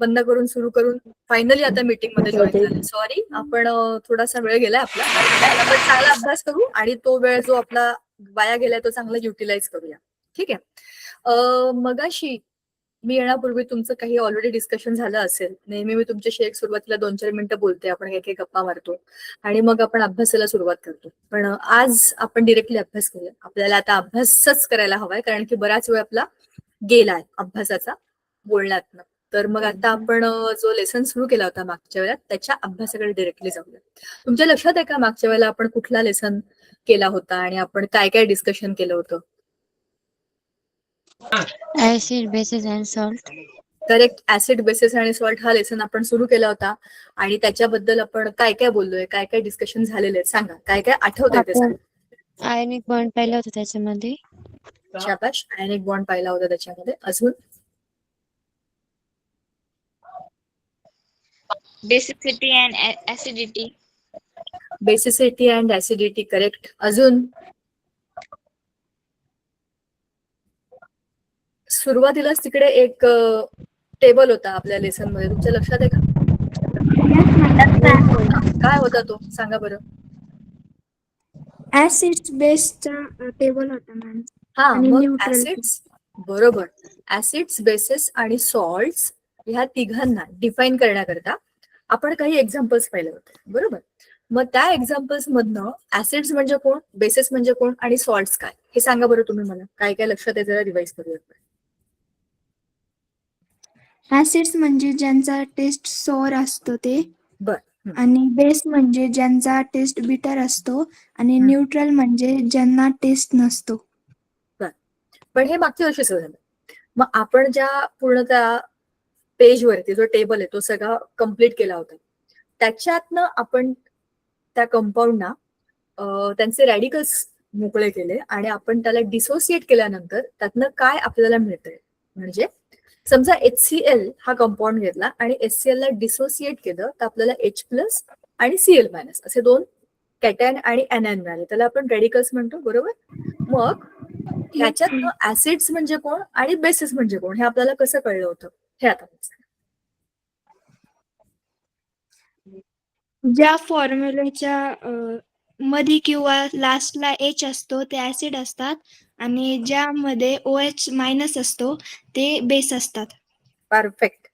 बंद करून सुरू करून फायनली आता मीटिंग मध्ये जॉईन झाले. सॉरी, आपण थोडासा वेळ गेलाय आपला. आपण चांगला अभ्यास करू आणि तो वेळ जो आपला वाया गेलाय तो चांगला युटिलाइज करूया. ठीक आहे. मगाशी मी येण्यापूर्वी तुमचं काही ऑलरेडी डिस्कशन झालं असेल. नेहमी मी तुमच्याशी एक सुरुवातीला 2-4 मिनिटं बोलते, आपण काही गप्पा मारतो आणि मग आपण अभ्यासाला सुरुवात करतो. पण आज आपण डिरेक्टली अभ्यास करूया. आपल्याला आता अभ्यासच करायला हवाय, कारण की बराच वेळ आपला गेलाय अभ्यासाचा बोलण्यातनं. तर मग आता आपण जो लेसन सुरू केला होता मागच्या वेळेला त्याच्या अभ्यासाकडे डिरेक्टली जाऊया. तुमच्या लक्षात आहे का मागच्या वेळेला आपण कुठला लेसन केला होता आणि आपण काय काय डिस्कशन केलं होतं? Acid basis and salt. Correct. Acid basis आणि सॉल्ट हा लेसन आपण सुरू केला होता आणि त्याच्याबद्दल आपण काय काय बोललोय, काय काय डिस्कशन झालेले आहेत सांगा. काय काय आठवतंय ते सांगा. आयनिक बॉन्ड पाहिलं होतं त्याच्यामध्ये. शाबाश. आयनिक बॉन्ड पाहिला होता त्याच्यामध्ये. अजून basicity and acidity. Basicity and acidity. Correct. अजून सुरुवातीलाच तिकडे एक टेबल होता आपल्या लेसन मध्ये, तुमच्या लक्षात आहे का? काय होता तो सांगा बरं. ऍसिड्स बेसचा टेबल होता मॅम. हा, आणि मग न्यूट्रल. ऍसिड्स. बरोबर. ऍसिड्स, बेसिस आणि सॉल्ट्स ह्या तिघांना डिफाईन करण्याकरता आपण काही एक्झाम्पल्स पाहिले होते. बरोबर. मग त्या एक्झाम्पल्स मधनं ऍसिड्स म्हणजे कोण, बेसिस म्हणजे कोण आणि सॉल्ट्स काय हे सांगा बरं तुम्ही मला. काय काय लक्षात आहे जरा रिवाइज करूया. ऍसिड्स म्हणजे ज्यांचा टेस्ट सोअर असतो ते. बर. आणि बेस म्हणजे ज्यांचा टेस्ट बिटर असतो. आणि न्यूट्रल म्हणजे ज्यांना टेस्ट नसतो. पण हे मागच्या वर्षी झालं. मग आपण ज्या पूर्ण त्या पेजवरती जो टेबल आहे तो सगळा कम्प्लीट केला होता, त्याच्यातनं आपण त्या कंपाऊंडना त्यांचे रॅडिकल्स मोकळे केले आणि आपण त्याला डिसोसिएट केल्यानंतर त्यातनं काय आपल्याला मिळतंय. म्हणजे समजा HCl हा कंपाऊंड घेतला आणि HCl ला डिसोसिएट केलं तर आपल्याला H+ आणि Cl- असे दोन कॅटायन आणि ऍनायन मिळाले. त्याला आपण रॅडिकल्स म्हणतो. बरोबर. मग ह्याच्यात ऍसिड्स म्हणजे कोण आणि बेसिस म्हणजे कोण हे आपल्याला कसं कळलं होतं हे आता ज्या फॉर्म्युलेच्या मध्ये किंवा लास्टला H असतो ते ऍसिड असतात. आणि ज्यामध्ये OH- असतो ते बेस असतात. परफेक्ट.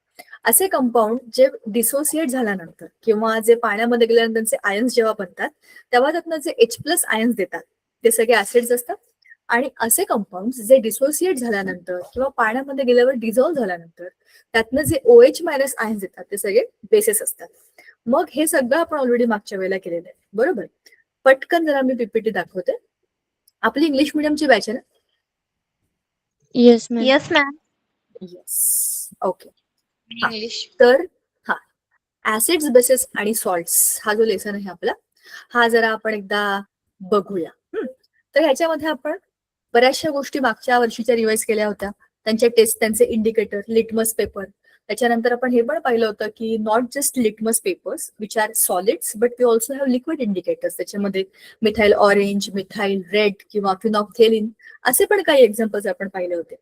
असे कंपाऊंड जे डिसोसिएट झाल्यानंतर किंवा जे पाण्यामध्ये गेल्यानंतर त्यांचे आयन्स जेव्हा बनतात तेव्हा त्यातनं जे H+ आयन्स देतात ते सगळे ऍसिड्स असतात. आणि असे कंपाऊंड जे डिसोसिएट झाल्यानंतर किंवा पाण्यामध्ये गेल्यावर डिझॉल्व्ह झाल्यानंतर त्यातनं जे OH- आयन्स देतात ते सगळे बेसिस असतात. मग हे सगळं आपण ऑलरेडी मागच्या वेळेला केलेलं आहे. बरोबर. पटकन जरा मी PPT दाखवते. आपली इंग्लिश मिडियमची बॅच आहे ना? Yes ma'am. Yes ma'am. Yes. Okay. English. तर ऍसिड्स, बेसिस आणि सॉल्ट्स हा जो लेसन आहे आपला, हा जरा आपण एकदा बघूया. तर ह्याच्यामध्ये आपण बऱ्याचशा गोष्टी मागच्या वर्षीच्या रिवाइज केल्या होत्या. त्यांचे टेस्ट, त्यांचे इंडिकेटर, लिटमस पेपर. त्याच्यानंतर आपण हे पण पाहिलं होतं की not just litmus papers which are solids but we also have liquid indicators. त्याच्यामध्ये मिथाइल ऑरेंज, मिथाइल रेड किंवा फिनॉक्थेलिन असे पण काही एक्झाम्पल्स आपण पाहिले होते.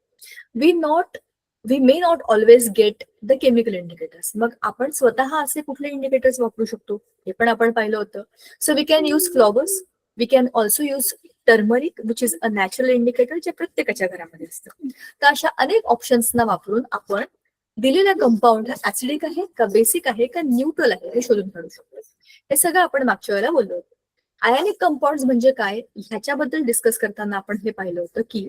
We may not always get the chemical indicators. मग आपण स्वतः असे कुठले इंडिकेटर्स वापरू शकतो हे पण आपण पाहिलं होतं. So we can use flowers, we can also use turmeric which is a natural indicator जे प्रत्येकाच्या घरामध्ये असतं. तर अशा अनेक ऑप्शन्सना वापरून आपण दिलेल्या कंपाऊंड ऍसिडिक आहे का, बेसिक आहे का, न्यूट्रल आहे हे शोधून काढू शकतो. हे सगळं आपण मागच्या वेळेला बोललो होतो. आयनिक कंपाऊंड म्हणजे काय ह्याच्याबद्दल डिस्कस करताना आपण हे पाहिलं होतं की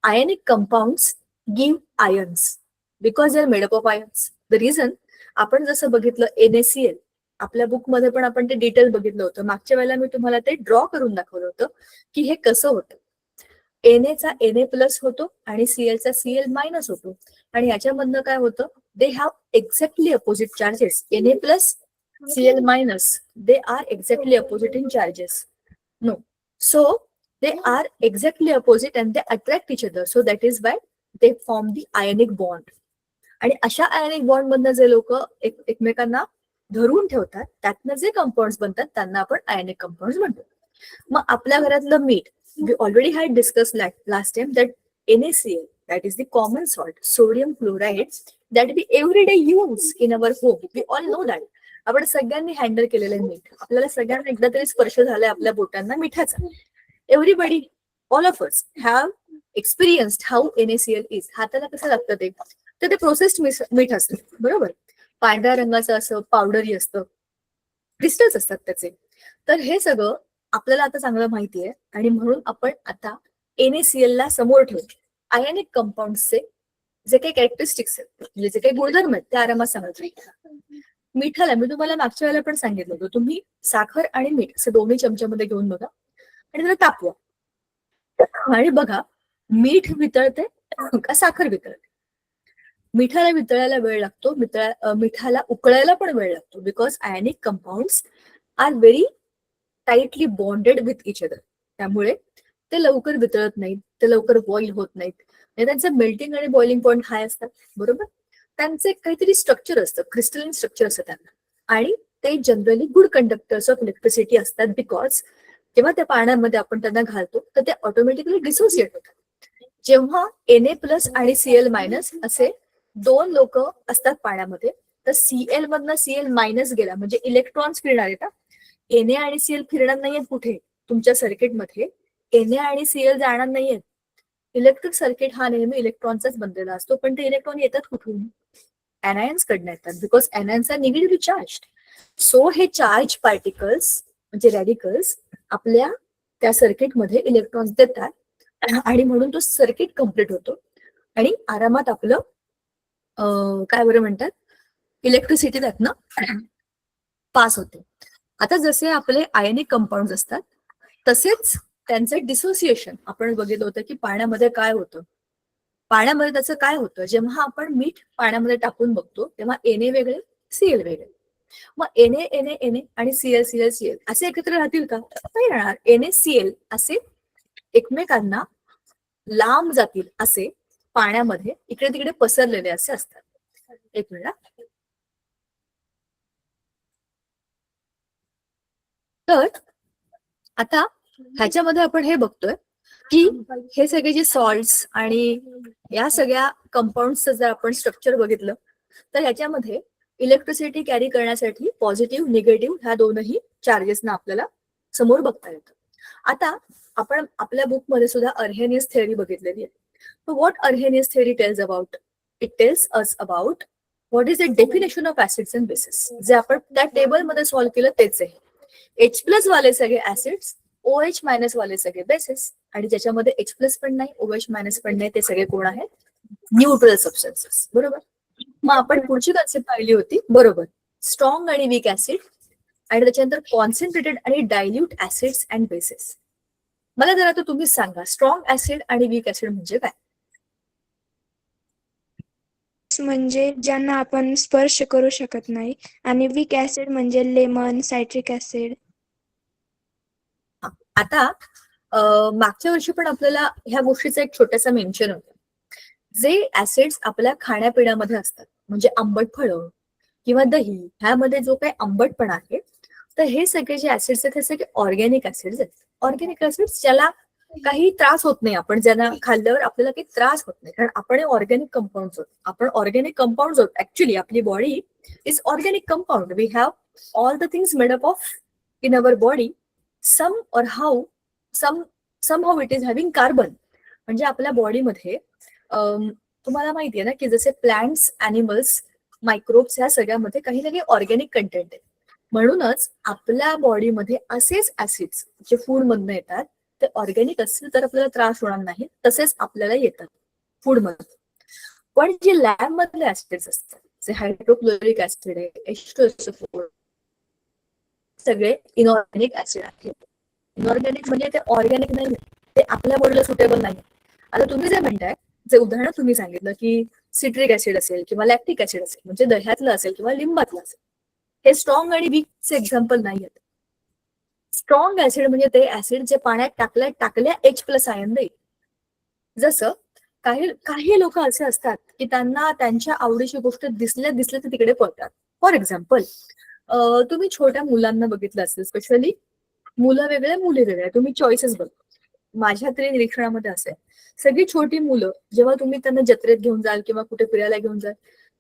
ionic compounds give ions because they are made up of ions. The reason आपण जसं बघितलं NaCl आपल्या बुकमध्ये पण आपण ते डिटेल बघितलं होतं. मागच्या वेळेला मी तुम्हाला ते ड्रॉ करून दाखवलं होतं की हे कसं होतं. Na चा Na+ होतो आणि Cl चा Cl- होतो. आणि याच्यामधनं काय होतं, they have exactly opposite charges. Na+, Cl-, they are exactly opposite in charges. No, so they are exactly opposite and they attract each other. So that is why they form the ionic bond. आणि अशा ionic bond मधनं जे लोक एकमेकांना धरून ठेवतात त्यातनं जे कंपाऊंड्स बनतात त्यांना आपण आयनिक कंपाऊंड्स म्हणतो. मग आपल्या घरातलं मीठ, we already had discuss last time that NaCl that is the common salt, sodium chloride, that we everyday use in our home. We all know that. आपण सगळ्यांनी हँडल केलेलं आहे मीठ. आपल्याला सगळ्यांना एकदा तरी स्पर्श झालाय आपल्या बोटांना मिठाचा. Everybody, all of us have experienced how NaCl is. हाताला कसं लागतं ते, तर ते प्रोसेस्ड मीठ असतं, बरोबर. पांढऱ्या रंगाचं असं पावडरी असतं, क्रिस्टल्स असतात त्याचे. तर हे सगळं आपल्याला आता चांगलं माहिती आहे आणि म्हणून आपण आता NaCl ला समोर ठेवतो. आयनिक कंपाऊंडचे जे काही कॅरेक्टरिस्टिक्स आहेत, म्हणजे जे काही गुणधर्म आहेत ते आरामात सांगितले. मिठाला मी तुम्हाला मागच्या वेळेला पण सांगितलं होतं, तुम्ही साखर आणि मीठ असे दोन्ही चमच्यामध्ये घेऊन बघा आणि त्याला तापवा आणि बघा मीठ वितळते का साखर वितळते. मिठाला वितळायला वेळ लागतो, मिठाला उकळायला पण वेळ लागतो, because ionic compounds are very tightly bonded with each other. त्यामुळे ते लवकर वितळत नाहीत, ते लवकर बॉईल होत नाहीत. त्यांचं मेल्टिंग आणि बॉइलिंग पॉईंट हाय असतात, बरोबर. त्यांचे काहीतरी स्ट्रक्चर असतं, क्रिस्टलाइन स्ट्रक्चर असतं त्यांना, आणि ते generally good conductors of electricity असतात, बिकॉज जेव्हा त्या पाण्यामध्ये आपण त्यांना घालतो तर ते ऑटोमॅटिकली डिसोसिएट होतात. जेव्हा Na+ आणि Cl- असे दोन लोक असतात पाण्यामध्ये, तर Cl मधनं Cl- गेला म्हणजे इलेक्ट्रॉन्स फिरणार आहेत. Na आणि Cl फिरणार नाहीयेत कुठे तुमच्या सर्किटमध्ये, Na आणि Cl जाणार नाहीयेत. इलेक्ट्रिक सर्किट हा नेहमी इलेक्ट्रॉनचाच बनलेला असतो, पण ते इलेक्ट्रॉन येतात कुठून, एनायन्स कडनं येतात, because anions are negatively charged. So हे चार्ज पार्टिकल्स म्हणजे रॅडिकल्स आपल्या त्या सर्किटमध्ये इलेक्ट्रॉन्स देतात आणि म्हणून तो सर्किट कम्प्लीट होतो आणि आरामात आपलं काय बरं म्हणतात इलेक्ट्रिसिटी त्यातनं पास होते. आता जसे आपले आयनिक कंपाऊंड असतात तसेच त्यांचं डिसोसिएशन आपण बघितलं होतं की पाण्यामध्ये काय होतं. पाण्यामध्ये त्याचं काय होतं, जेव्हा आपण मीठ पाण्यामध्ये टाकून बघतो तेव्हा Na वेगळे Cl वेगळे. मग Na आणि Cl असे एकत्र राहतील का, नाही राहणार. NaCl असे एकमेकांना लांब जातील असे पाण्यामध्ये इकडे तिकडे पसरलेले असे असतात. एक मिनिट. तर आता ह्याच्यामध्ये आपण हे बघतोय की हे सगळे जे सॉल्ट्स आणि या सगळ्या कंपाऊंडचं जर आपण स्ट्रक्चर बघितलं तर ह्याच्यामध्ये इलेक्ट्रिसिटी कॅरी करण्यासाठी पॉझिटिव्ह निगेटिव्ह ह्या दोनही चार्जेसना आपल्याला समोर बघता येतं. आता आपण आपल्या बुकमध्ये सुद्धा अर्हेनियस थेअरी बघितलेली आहे. What Arrhenius theory tells about, it tells us about what is the definition of acids and bases. जे आपण त्या टेबलमध्ये सॉल्व्ह केलं तेच आहे. H+ वाले सगळे ऍसिड्स, OH- वाले सगळे बेसिस, आणि ज्याच्यामध्ये H+ पण नाही OH- पण नाही ते सगळे कोण आहेत, न्यूट्रल सबस्टन्सेस, बरोबर. मग आपण पुढची कन्सेप्ट पाहिली होती, बरोबर, स्ट्रॉंग आणि वीक ऍसिड, आणि त्याच्यानंतर कॉन्सन्ट्रेटेड आणि डायल्यूट ऍसिड्स अँड बेसिस. मला जरा आता तुम्हीच सांगा स्ट्रॉंग ऍसिड आणि वीक ऍसिड म्हणजे काय. म्हणजे ज्यांना आपण स्पर्श करू शकत नाही, आणि वीक ऍसिड म्हणजे लेमन, सायट्रिक ऍसिड. आता मागच्या वर्षी पण आपल्याला ह्या गोष्टीचा एक छोटासा मेन्शन होता. जे ऍसिड्स आपल्या खाण्यापिण्यामध्ये असतात म्हणजे आंबट फळं किंवा दही, ह्यामध्ये जो काही आंबटपणा आहे, तर हे सगळे जे ऍसिड्स आहेत हे सगळे ऑर्गॅनिक ऍसिड्स आहेत. ऑर्गॅनिक ऍसिड्स ज्याला काही त्रास होत नाही, आपण ज्यांना खाल्ल्यावर आपल्याला काही त्रास होत नाही, कारण आपण ऑर्गॅनिक कंपाऊंड आहोत. आपण ऑर्गॅनिक कंपाऊंड आहोत. ऍक्च्युली आपली body is organic compound. We have all the things made up of in our body. somehow it is having carbon. म्हणजे आपल्या बॉडीमध्ये तुम्हाला माहिती आहे ना की जसे प्लांट्स, ऍनिमल्स, मायक्रोब्स ह्या सगळ्यामध्ये काही ना काही ऑर्गॅनिक कंटेंट आहे. म्हणूनच आपल्या बॉडीमध्ये असेच ऍसिड्स जे फूड मधनं येतात ते ऑर्गॅनिक असतील तर आपल्याला त्रास होणार नाही, तसेच आपल्याला येतात फूड मध्ये. पण जे लॅब मधले ऍसिड्स असतात, जे हायड्रोक्लोरिक ऍसिड आहे, H2SO4, सगळे इनऑर्गॅनिक ऍसिड आहेत. इनऑर्गॅनिक म्हणजे ते ऑर्गॅनिक नाही, ते आपल्या बॉडीला सुटेबल नाही. आता तुम्ही जे म्हणताय, जे उदाहरण तुम्ही सांगितलं की सिट्रिक ऍसिड असेल किंवा लॅक्टिक ऍसिड असेल, म्हणजे दह्यातलं असेल किंवा लिंबातलं असेल, हे स्ट्रॉंग आणि वीकचे एक्झाम्पल नाही आहेत. स्ट्रॉंग ऍसिड म्हणजे ते ऍसिड जे पाण्यात टाकल्या H+ आयन देईल. जसं काही लोक असे असतात की त्यांना त्यांच्या आवडीची गोष्ट दिसल्या तर तिकडे पळतात. फॉर एक्झाम्पल, तुम्ही छोट्या मुलांना बघितलं असेल, स्पेशली मुलं वेगळे मुली वेगळे, तुम्ही चॉईसेस बघा. माझ्या तरी निरीक्षणामध्ये असे सगळी छोटी मुलं जेव्हा तुम्ही त्यांना जत्रेत घेऊन जाल किंवा कुठे फिरायला घेऊन जाल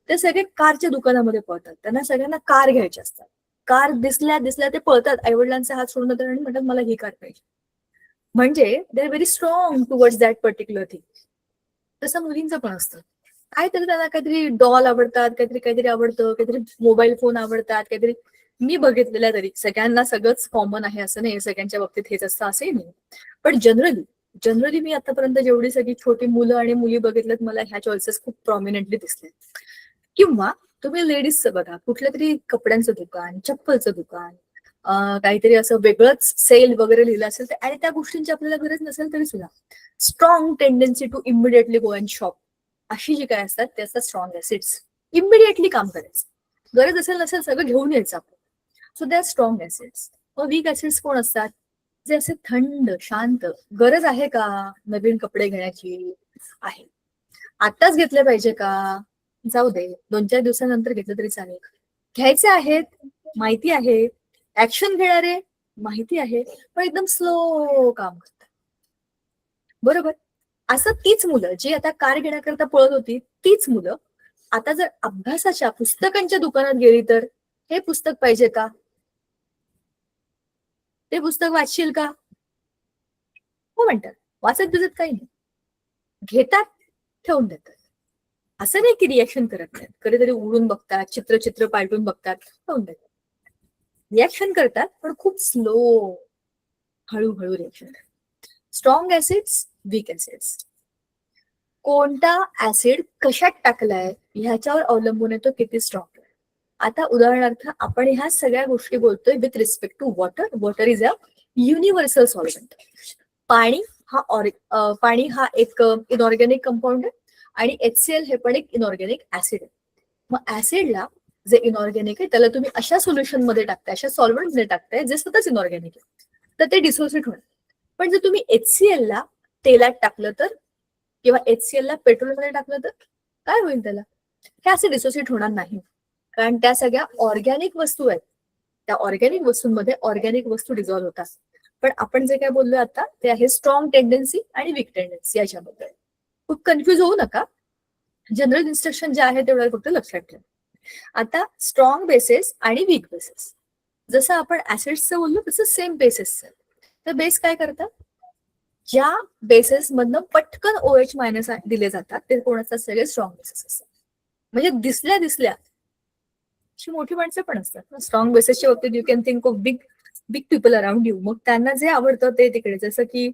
ते सगळे कारच्या दुकानामध्ये पळतात. त्यांना सगळ्यांना कार घ्यायची असतात. कार दिसल्या दिसल्या ते पळतात, आईवडिलांचा हात सोडून देतात आणि म्हणतात मला ही कार पाहिजे. म्हणजे they are very strong towards that particular thing. तसं मुलींचं पण असतं. काहीतरी त्यांना काहीतरी डॉल आवडतात, काहीतरी आवडतं, काहीतरी मोबाईल फोन आवडतात, काहीतरी. मी बघितलेल्या तरी सगळ्यांना सगळंच कॉमन आहे असं नाही, सगळ्यांच्या बाबतीत हेच असतं असंही नाही. पण जनरली मी आतापर्यंत जेवढी सगळी छोटी मुलं आणि मुली बघितल्यात मला ह्या चॉईसेस खूप प्रॉमिनंटली दिसले. किंवा तुम्ही लेडीजचं बघा, कुठलं तरी कपड्यांचं दुकान, चप्पलचं दुकान, काहीतरी असं वेगळंच सेल वगैरे लिहिलं असेल तर आणि त्या गोष्टींची आपल्याला गरज नसेल तरी सुद्धा strong tendency to immediately go and shop अशी जी काय असतात ते असतात स्ट्रॉंग ऍसिड्स. इमिडिएटली काम करायचं, गरज असेल नसेल सगळं घेऊन यायचं आपण. So they R strong acids. मग वीक ऍसिड्स कोण असतात? जे असे थंड शांत. गरज आहे का नवीन कपडे घेण्याची? आहे. आत्ताच घेतले पाहिजे का? जाऊ दे, 2-4 दिवसानंतर घेतलं तरी चालेल. घ्यायचे आहेत, माहिती आहे, ऍक्शन घेणारे माहिती आहे, पण एकदम स्लो काम करतात. बरोबर. असं तीच मुलं जी आता कार घेण्याकरता पळत होती तीच मुलं आता जर अभ्यासाच्या पुस्तकांच्या दुकानात गेली तर हे पुस्तक पाहिजे का? ते पुस्तक वाचशील का? हो म्हणतात. वाचत बिचत काही नाही, घेतात, ठेवून देतात. असं नाही की रिॲक्शन करत नाहीत, कधीतरी उडून बघतात, चित्र पालटून बघतात, ठेवून देतात. रिॲक्शन करतात पण खूप स्लो, हळूहळू रिॲक्शन करतात. Strong acids, weak acids. कोणता ऍसिड कशात टाकलाय ह्याच्यावर अवलंबून येतो किती स्ट्रॉंग. आता उदाहरणार्थ आपण ह्या सगळ्या गोष्टी बोलतोय with respect to water. Water is a universal solvent. पाणी हा एक इनऑर्गॅनिक कंपाऊंड आहे आणि HCl हे पण एक इनऑर्गॅनिक ऍसिड आहे. मग ऍसिडला जे इनऑर्गॅनिक आहे त्याला तुम्ही अशा सोल्युशन मध्ये टाकताय, अशा सॉल्व्हेंट मध्ये टाकताय जे स्वतःच इनऑर्गॅनिक आहे, तर ते डिसोसिएट होणार. पण जर तुम्ही HCl ला तेलात टाकलं तर किंवा HCl ला पेट्रोलमध्ये टाकलं तर काय होईल त्याला? हे असे डिसोसिएट होणार नाही, कारण त्या सगळ्या ऑर्गॅनिक वस्तू आहेत. त्या ऑर्गॅनिक वस्तूंमध्ये ऑर्गॅनिक वस्तू डिझॉल्व्ह होतात. पण आपण जे काय बोललोय आता ते आहे स्ट्रॉंग टेंडन्सी आणि वीक टेंडन्सी याच्याबद्दल. खूप कन्फ्युज होऊ नका. जनरल इन्स्ट्रक्शन जे आहे तेवढं फक्त लक्षात ठेवा. आता स्ट्रॉंग बेसेस आणि वीक बेसेस. जसं आपण ऍसिड्सचं बोललो तसं सेम बेसेसचं. तर बेस काय करतात? ज्या बेसेस मधनं पटकन OH मायनस दिले जातात ते कोणाचा सगळे स्ट्रॉंग बेसेस असतात. म्हणजे दिसल्या अशी मोठी माणसं पण असतात स्ट्रॉंग बेसेसच्या बाबतीत. You can think of big people around you. मग त्यांना जे आवडतं ते तिकडे, जसं की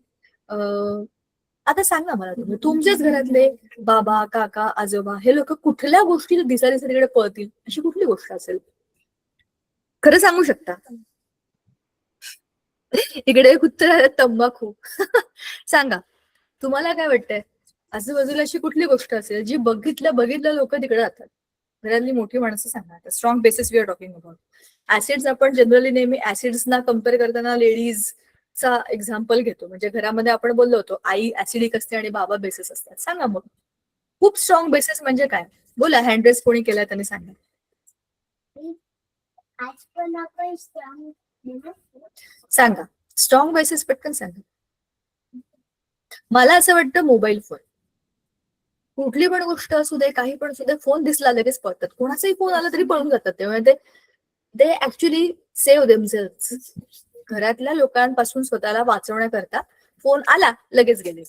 आता सांगा मला तुम्ही तुमच्याच घरातले बाबा, काका, आजोबा हे लोक कुठल्या गोष्टी दिसायला तिकडे पळतील अशी कुठली गोष्ट असेल? खरं सांगू शकता? इकडे उत्तर तंबाखू. सांगा तुम्हाला काय वाटतंय? आजूबाजूला अशी कुठली गोष्ट असेल जी बघितलं लोक तिकडे जातात? घरातली मोठी माणसं सांगा. Strong bases we are talking about. Acids आपण जनरली नेहमी ऍसिड्सना कम्पेअर करताना लेडीजचा एक्झाम्पल घेतो. म्हणजे घरामध्ये आपण बोललो होतो आई ऍसिडिक असते आणि बाबा बेसिस असतात. सांगा मग खूप स्ट्रॉंग बेसिस म्हणजे काय? बोला, हँड रेस कोणी केलाय त्यांनी सांगा. सांगा स्ट्रॉंग बेसिस, पटकन सांगा. मला असं वाटतं मोबाईल फोन. कुठली पण गोष्ट असू दे, काही पण असू दे, फोन दिसला लगेच पळतात. कोणाचाही फोन आला तरी पळून जातात. त्यामुळे ते ऍक्च्युली सेव्ह देमसेल्व्हज. घरातल्या लोकांपासून स्वतःला वाचवण्याकरता फोन आला लगेच गेले.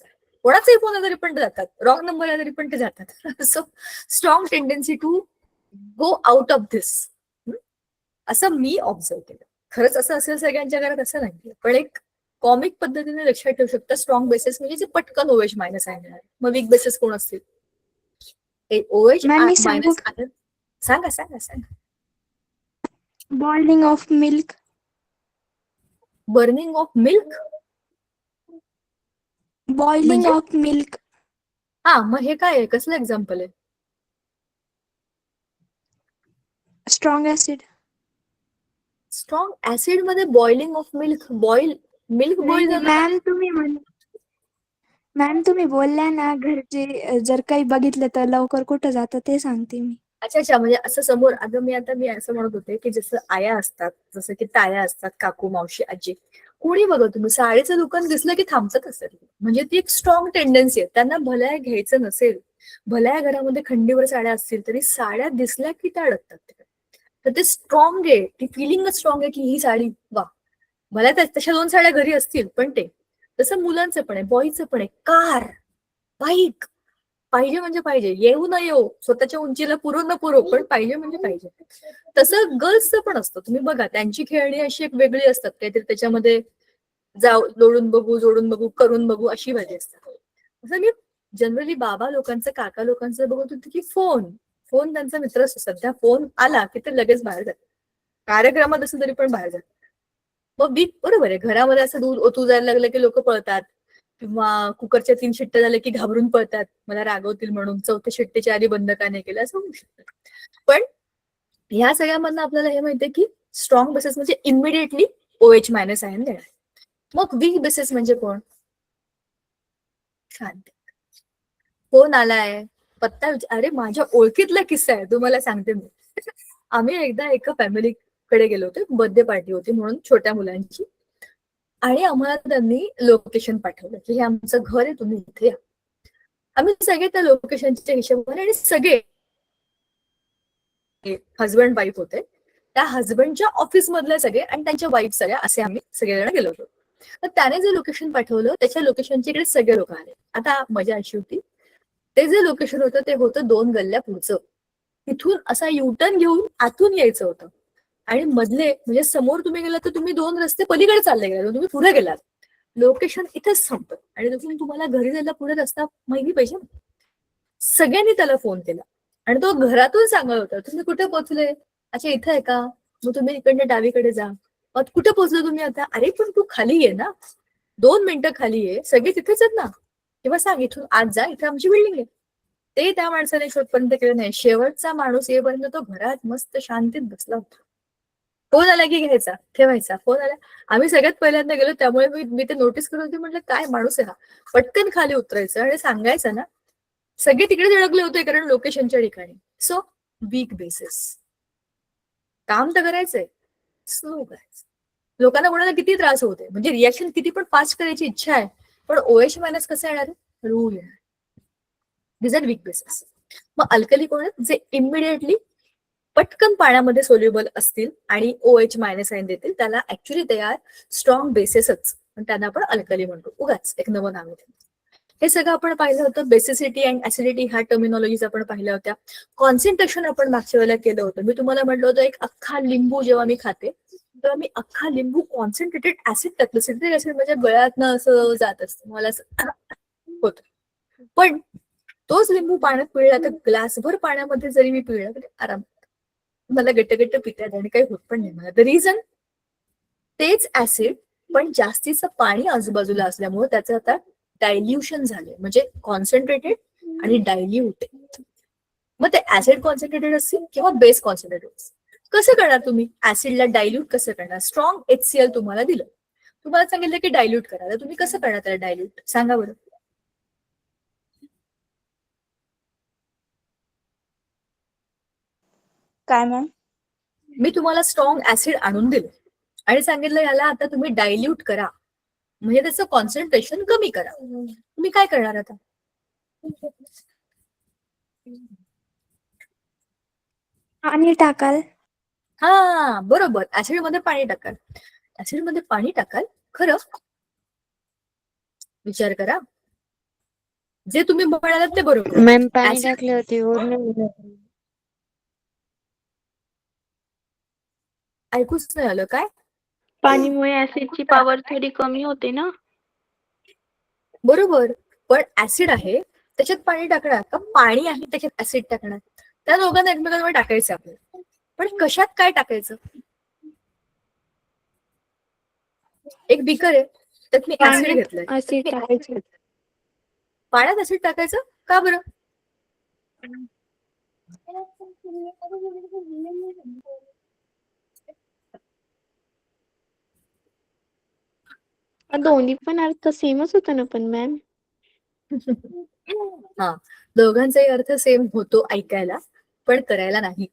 कोणाचाही फोन आला तरी पण ते जातात, रॉंग नंबर आला तरी पण ते जातात. So strong tendency to go out of this, असं मी ऑब्झर्व केलं. खरंच असं असेल सगळ्यांच्या घरात असं नाही, पण एक कॉमिक पद्धतीने लक्षात ठेवू शकता. स्ट्रॉंग बेसिस म्हणजे जे पटकन OH मायनस आहे. मग वीक बेसिस कोण असतील? OH minus. सांगा सांगा सांगा. Boiling of milk. Burning of milk. Boiling of milk. हा, मग हे काय आहे? कसलं एक्झाम्पल आहे? Strong acid. स्ट्रॉंग ऍसिड मध्ये boiling of milk. Milk boil झालं. मॅम तुम्ही बोलल्या ना घरचे जर काही बघितलं तर लवकर कुठं जातं ते सांगते मी. अच्छा, म्हणजे असं समोर. आता मी असं म्हणत होते की जसं आया असतात, जसं की ताया असतात, काकू, मावशी, आजी. कोणी बघा तुम्ही साडीचं दुकान दिसलं की थांबतात असतात, म्हणजे ती एक स्ट्रॉंग टेंडन्सी आहे. त्यांना भल्या घ्यायचं नसेल, भल्या घरामध्ये खंडीवर साड्या असतील तरी साड्या दिसल्या की त्या अडकतात तिकडे. तर ते स्ट्रॉंग आहे, ती फिलिंगच स्ट्रॉंग आहे की ही साडी वा. भल्या तशा 2 साड्या घरी असतील पण ते तसं मुलांचं पण आहे, बॉईचं पण आहे. कार, बाईक पाहिजे म्हणजे पाहिजे, येऊ न येऊ, स्वतःच्या उंचीला पुरो न पुरो, पण पाहिजे म्हणजे पाहिजे. तसं गर्ल्सचं पण असतं. तुम्ही बघा त्यांची खेळणी अशी एक वेगळी असतात, काहीतरी त्याच्यामध्ये जोडून बघू करून बघू अशी भाजी असतात. असं मी जनरली बाबा लोकांचं, काका लोकांचं बघत होते की फोन त्यांचा मित्र असतो. सध्या फोन आला की ते लगेच बाहेर जातात, कार्यक्रमात असं तरी पण बाहेर जातात. मग बरोबर आहे, घरामध्ये असं दूध ओतू जायला लागलं की लोक पळतात, किंवा कुकरच्या 3 शिट्ट्या झाल्या की घाबरून पळतात, मला रागवतील म्हणून, 4थ्या शिट्टीच्या आधी बंद का नाही केलं, असं होऊ शकतं. पण ह्या सगळ्यामधनं आपल्याला हे माहितीये की स्ट्रॉंग बेसिस म्हणजे इमिडिएटली OH मायनस आयन देणार. मग वीक बेसिस म्हणजे कोण? शांत, फोन आलाय, पत्ता अरे माझ्या ओळखीतला किस्सा आहे, तुम्हाला सांगते मी. आम्ही एकदा एका फॅमिलीकडे गेलो होतो, बर्थडे पार्टी होती म्हणून छोट्या मुलांची, आणि आम्हाला त्यांनी लोकेशन पाठवलं की हे आमचं घर आहे, तुम्ही इथे या. आम्ही सगळे त्या लोकेशनच्या हिशोबाने, आणि सगळे हजबंड वाईफ होते, त्या हजबंडच्या ऑफिस मधले सगळे आणि त्यांच्या वाईफ सगळ्या, असे आम्ही सगळेजण गेलो होतो. तर त्याने जे लोकेशन पाठवलं त्याच्या लोकेशनच्या इकडे सगळे लोक आले. आता मजा अशी होती, ते जे लोकेशन होतं ते होतं 2 गल्ल्या पुढचं. तिथून असा युटर्न घेऊन आतून यायचं होतं, आणि मधले म्हणजे समोर तुम्ही गेलात तर तुम्ही 2 रस्ते पलीकडे चालले गेलात, तुम्ही पुढे गेलात, लोकेशन इथेच संपत, आणि तिथून तुम्हाला घरी जायला पुढे रस्ता माहिती पाहिजे. सगळ्यांनी त्याला फोन केला आणि तो घरातून सांगत होता, तुम्ही कुठे पोहोचले? अच्छा इथं आहे का, मग तुम्ही इकडनं डावीकडे जा. मग कुठे पोहोचलो तुम्ही आता? अरे पण तू खाली ये ना, 2 मिनिटं खाली ये, सगळे तिथेच आहेत ना, किंवा सांग इथून आज जा, इथे आमची बिल्डिंग आहे. ते त्या माणसाने शोधपर्यंत केलं नाही. शेवटचा माणूस येईपर्यंत तो घरात मस्त शांतीत बसला होता. फोन आला की घ्यायचा, ठेवायचा. फोन आला, आम्ही सगळ्यात पहिल्यांदा गेलो त्यामुळे मी ते नोटीस करत होते, म्हटलं काय माणूस आहे हा. पटकन खाली उतरायचं आणि सांगायचं ना, सगळे तिकडेच अडकले होते कारण लोकेशनच्या ठिकाणी. सो वीक बेसिस, काम तर करायचंय, स्लो करायचं. लोकांना कोणाला किती त्रास होते, म्हणजे रिॲक्शन किती पण फास्ट करायची इच्छा आहे, पण OH मायनस कसं येणार आहे? रूल येणार. दिस आर वीक बेसिस. मग अल्कली कोण आहेत? जे इमिडिएटली पटकन पाण्यामध्ये सोल्युबल असतील आणि OH मायनस आयन देतील, त्याला ऍक्च्युली ते आर स्ट्रॉंग बेसिसच, पण त्यांना आपण अल्कली म्हणतो, उगाच एक नवं नाव आहे. हे सगळं आपण पाहिलं होतं. बेसिसिटी अँड ऍसिडिटी ह्या टर्मिनॉलॉजीज आपण पाहिल्या होत्या. कॉन्सन्ट्रेशन आपण मागच्या वेळेला केलं होतं. मी तुम्हाला म्हटलं होतं एक अख्खा लिंबू जेव्हा मी खाते तेव्हा मी अख्खा लिंबू कॉन्सन्ट्रेटेड ऍसिड टाकलं. सिट्रिक ऍसिड माझ्या गळ्यातनं असं जात असतं, मला असं होत. पण तोच लिंबू पाण्यात पिळला तर ग्लासभर पाण्यामध्ये जरी मी पिळलं तरी आराम, मला गट्ट पितात आणि काही होत पण नाही मला. द रिझन तेच ऍसिड पण जास्तीचं पाणी आजूबाजूला असल्यामुळे त्याचं आता डायल्युशन झाले, म्हणजे कॉन्सन्ट्रेटेड आणि डायल्यूट. मग ते ऍसिड कॉन्सन्ट्रेटेड असतील किंवा बेस कॉन्सन्ट्रेटेड असतील, कसं करणार तुम्ही? ऍसिडला डायल्यूट कसं करणार? स्ट्रॉंग HCl तुम्हाला दिलं, तुम्हाला सांगितलं की डायल्यूट करा, तर तुम्ही कसं करणार त्याला डायल्यूट? सांगा बरं. काय मॅम? मी तुम्हाला स्ट्रॉंग ऍसिड आणून दिलं आणि सांगितलं याला आता तुम्ही डायल्यूट करा, म्हणजे त्याचं कॉन्सन्ट्रेशन कमी करा. तुम्ही काय करणार आता? पाणी टाकाल. हा बरोबर, ऍसिड मध्ये पाणी टाकाल. ऍसिड मध्ये पाणी टाकाल, खरं विचार करा, जे तुम्ही म्हणालात ते बरोबर. मॅम पाणी Acid- टाकले होते वरून. ऐकूच नाही आलं काय? पाणीमुळे ऍसिडची पॉवर थोडी कमी होते ना. बरोबर, पण ऍसिड आहे त्याच्यात पाणी टाकणार का? पाणी आहे त्याच्यात ऍसिड टाकणार? त्या दोघांना एकमेकांवर टाकायचं आपल्याला, पण कशात काय टाकायचं? एक बिकर आहे त्यात मी ऍसिड घेतलंय, ऍसिड टाकायचं. पाण्यात ऍसिड टाकायचं का बरं? दोन्ही पण अर्थ सेमच होता ना पण मॅम. हा, दोघांचाही अर्थ सेम होतो ऐकायला, पण करायला नाही.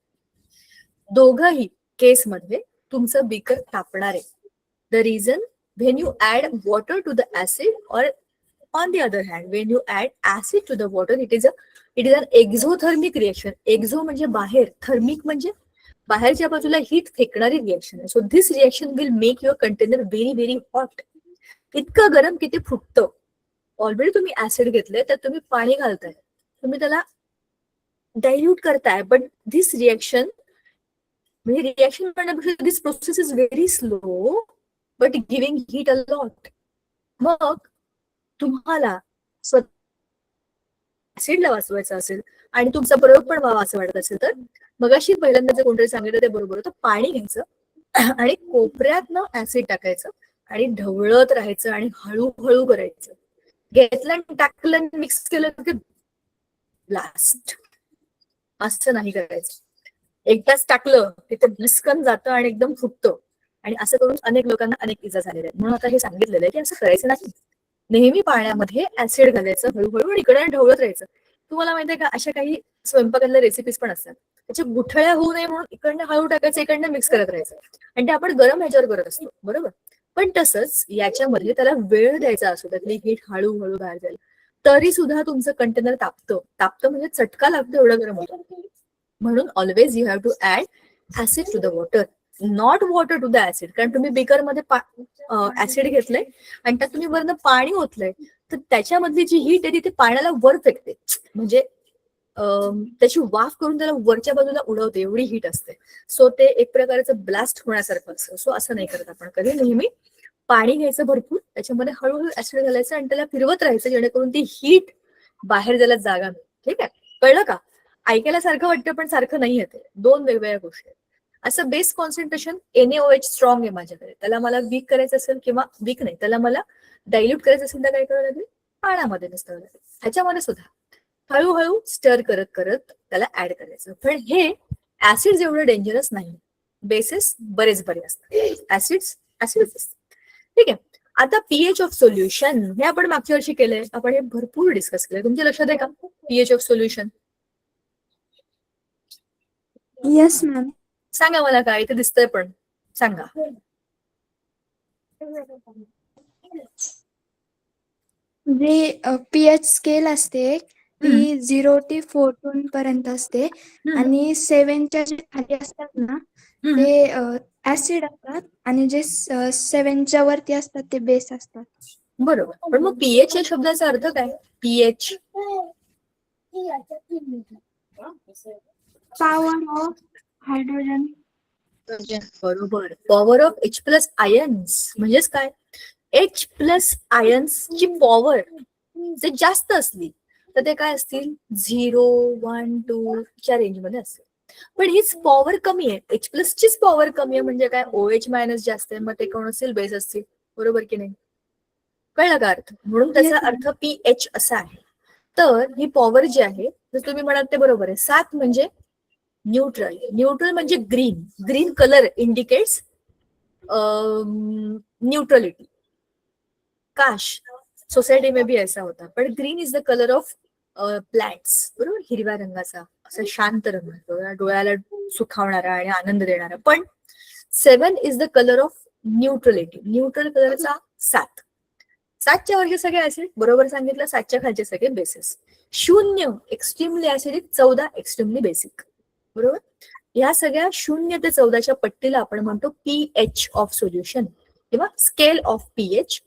दोघही केसमध्ये तुमचं बिकर तापणार आहे. The reason when you add water to the acid, or on the other hand when you add acid to the water, it is an exothermic reaction. Exo म्हणजे बाहेर, थर्मिक म्हणजे बाहेरच्या बाजूला हीट फेकणारी रिएक्शन आहे. So this reaction will make your container very very hot. इतकं गरम की ते फुटतं. ऑलरेडी तुम्ही ऍसिड घेतलंय, तर तुम्ही पाणी घालताय, तुम्ही त्याला डायल्यूट करताय, बट दिस रिएक्शन म्हणजे रिएक्शन करण्यापेक्षा this process is very slow but giving heat a lot. मग तुम्हाला ऍसिडला वाचवायचं असेल आणि तुमचा प्रयोग पण व्हावा असं वाटत असेल, तर मगाशी पहिल्यांदा जे कोणतरी सांगितलं ते बरोबर होतं. पाणी घ्यायचं आणि कोपऱ्यातनं ऍसिड टाकायचं आणि ढवळत राहायचं आणि हळूहळू करायचं. घेतलं आणि टाकलं, मिक्स केलं की ब्लास्ट. असं नाही करायचं. एकदाच टाकलं की ते ब्लिस्कन जातं आणि एकदम फुटतं. आणि असं करून अनेक लोकांना अनेक इजा झालेल्या आहेत. म्हणून आता हे सांगितलेलं आहे की असं करायचं नाही. नेहमी पाण्यामध्ये ऍसिड घालायचं, हळूहळू आणि इकडे ढवळत राहायचं. तुम्हाला माहितीये का, अशा काही स्वयंपाकातल्या रेसिपीज पण असतात, त्याच्या गुठळ्या होऊ नये म्हणून इकडनं हळू टाकायचं, इकडनं मिक्स करत राहायचं. आणि ते आपण गरम ह्याच्यावर करत असतो, बरोबर. पण तसंच याच्यामध्ये त्याला वेळ द्यायचा असतो, त्यातली हीट हळूहळू बाहेर जाईल. तरी सुद्धा तुमचं कंटेनर तापतं म्हणजे चटका लागतो, एवढं गरम होतं. म्हणून always you have to add acid to the water, not water to the acid. कारण तुम्ही बेकर मध्ये ऍसिड घेतलंय आणि त्यात तुम्ही वरनं पाणी ओतलंय, तर त्याच्यामधली जी हीट आहे ती पाण्याला वर फेकते, म्हणजे त्याची वाफ करून त्याला वरच्या बाजूला उडवते, एवढी हीट असते. सो ते एक प्रकारचं ब्लास्ट होण्यासारखं असतं. सो असं नाही करत आपण कधी. नेहमी पाणी घ्यायचं भरपूर, त्याच्यामध्ये हळूहळू ऍसिड घालायचं आणि त्याला फिरवत राहायचं, जेणेकरून ती हीट बाहेर जायला जागा मिळते. ठीक आहे, कळलं का? ऐकायला सारखं वाटतं पण सारखं नाही येते. दोन वेगवेगळ्या गोष्टी आहेत. असं बेस कॉन्सन्ट्रेशन NaOH स्ट्रॉंग आहे माझ्याकडे, त्याला मला वीक करायचं असेल, किंवा वीक नाही, त्याला मला डायल्यूट करायचं असेल, तर काय करावं लागेल, पाण्यामध्ये मिसळावं लागेल. ह्याच्यामध्ये सुद्धा हळूहळू स्टर करत करत त्याला ऍड करायचं. पण हे ऍसिड एवढं डेंजरस नाही, बेसिस बरेच बरे असतात. ऍसिड्स असतात. ठीक आहे. आता pH ऑफ सोल्युशन हे आपण मागच्या वर्षी केलंय, आपण हे भरपूर डिस्कस केलंय. तुमच्या लक्षात आहे का pH of solution? Yes ma'am. सांगा मला, काय इथे दिसतंय पण सांगा. जे pH स्केल असते ती 0 ते 14 पर्यंत असते, आणि 7च्या जे खाली असतात ना ते ऍसिड असतात, आणि जे 7च्या वरती असतात ते बेस असतात. बरोबर. पण मग pH या शब्दाचा अर्थ काय? pH power of hydrogen. बरोबर, पॉवर ऑफ H+ आयन्स. म्हणजेच काय, H+ आयन्सची पॉवर जर जास्त असली तर ते काय असतील, 0, 1, 2 च्या रेंजमध्ये असतील. पण हीच पॉवर कमी आहे, H+ चीच पॉवर कमी आहे, म्हणजे काय, OH- जास्त आहे, मग ते कोण असतील, बेस असतील. बरोबर की नाही? कळलं का अर्थ? म्हणून त्याचा अर्थ pH असा आहे. तर ही पॉवर जी आहे, जर तुम्ही म्हणाल ते बरोबर आहे. 7 म्हणजे न्यूट्रल. न्यूट्रल म्हणजे green. Green colour indicates neutrality. काश सोसायटी में भी ऐसा होता. पण green is the colour of plants, बरोबर, हिरव्या रंगाचा, असा शांत रंग, डोळ्याला सुखावणारा आणि आनंद देणारा. पण 7 is the colour of neutrality. Neutral कलरचा 7. 7च्या वरचे सगळे ऍसिड, बरोबर सांगितलं, 7च्या खालचे सगळे basis. 0 extremely acidic, 14 extremely basic. बरोबर. या सगळ्या 0 ते 14च्या पट्टीला आपण म्हणतो pH ऑफ सोल्युशन, किंवा स्केल ऑफ pH.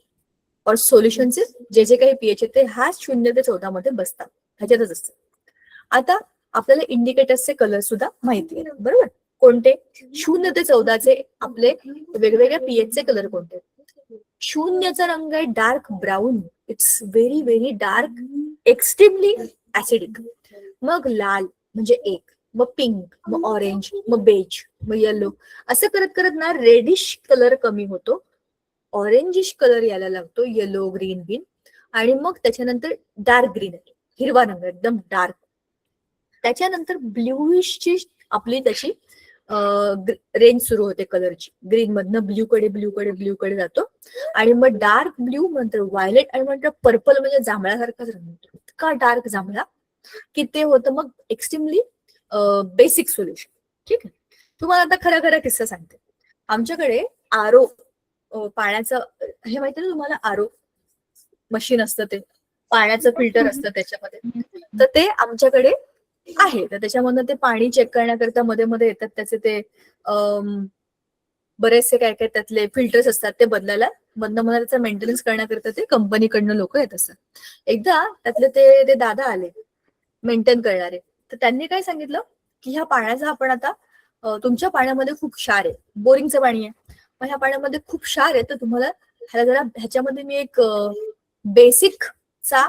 और सोल्युशनचे जे काही pH आहे ते ह्या 0 ते 14 मध्ये बसतात, ह्याच्यातच असतात. आता आपल्याला इंडिकेटर्सचे कलर सुद्धा माहिती आहे, बरोबर. कोणते? 0 ते 14चे आपले वेगवेगळ्या pH चे कलर कोणते? 0चा रंग आहे dark brown, it's very very dark, extremely acidic. मग लाल म्हणजे 1, मग पिंक, मग ऑरेंज, मग बेज, मग येलो, असं करत करत ना रेडिश कलर कमी होतो, ऑरेंजिश कलर यायला लागतो, येलो, ग्रीन, ग्रीन, आणि मग त्याच्यानंतर डार्क ग्रीन, हिरवा रंग एकदम डार्क. त्याच्यानंतर ब्ल्यूइशची आपली त्याची रेंज सुरू होते कलरची. ग्रीन मधनं ब्ल्यूकडे जातो, आणि मग डार्क ब्ल्यू, नंतर व्हायलेट, आणि नंतर पर्पल, म्हणजे जांभळ्यासारखाच रंग होतो, इतका डार्क जांभळा की ते होतं मग एक्स्ट्रीमली बेसिक सोल्युशन. ठीक आहे. तुम्हाला आता खरा किस्सा सांगते. आमच्याकडे आरो पाण्याचं हे माहिती ना तुम्हाला, आरो मशीन असतं ते पाण्याचं फिल्टर असतं त्याच्यामध्ये, तर ते आमच्याकडे आहे. तर त्याच्यामधनं ते पाणी चेक करण्याकरता मध्ये मध्ये येतात त्याचे ते बरेचसे काय काय त्यातले फिल्टर्स असतात ते बदलायला, मधनं मला त्याचा मेंटेनन्स करण्याकरता ते कंपनीकडनं लोक येत असतात. एकदा त्यातले ते दादा आले मेंटेन करणारे, तर त्यांनी काय सांगितलं की ह्या पाण्याचा आपण आता तुमच्या पाण्यामध्ये खूप क्षार आहे, बोरिंगचं पाणी आहे, मग ह्या पाण्यामध्ये खूप क्षार आहे, तर तुम्हाला ह्याला जरा ह्याच्यामध्ये मी एक बेसिकचा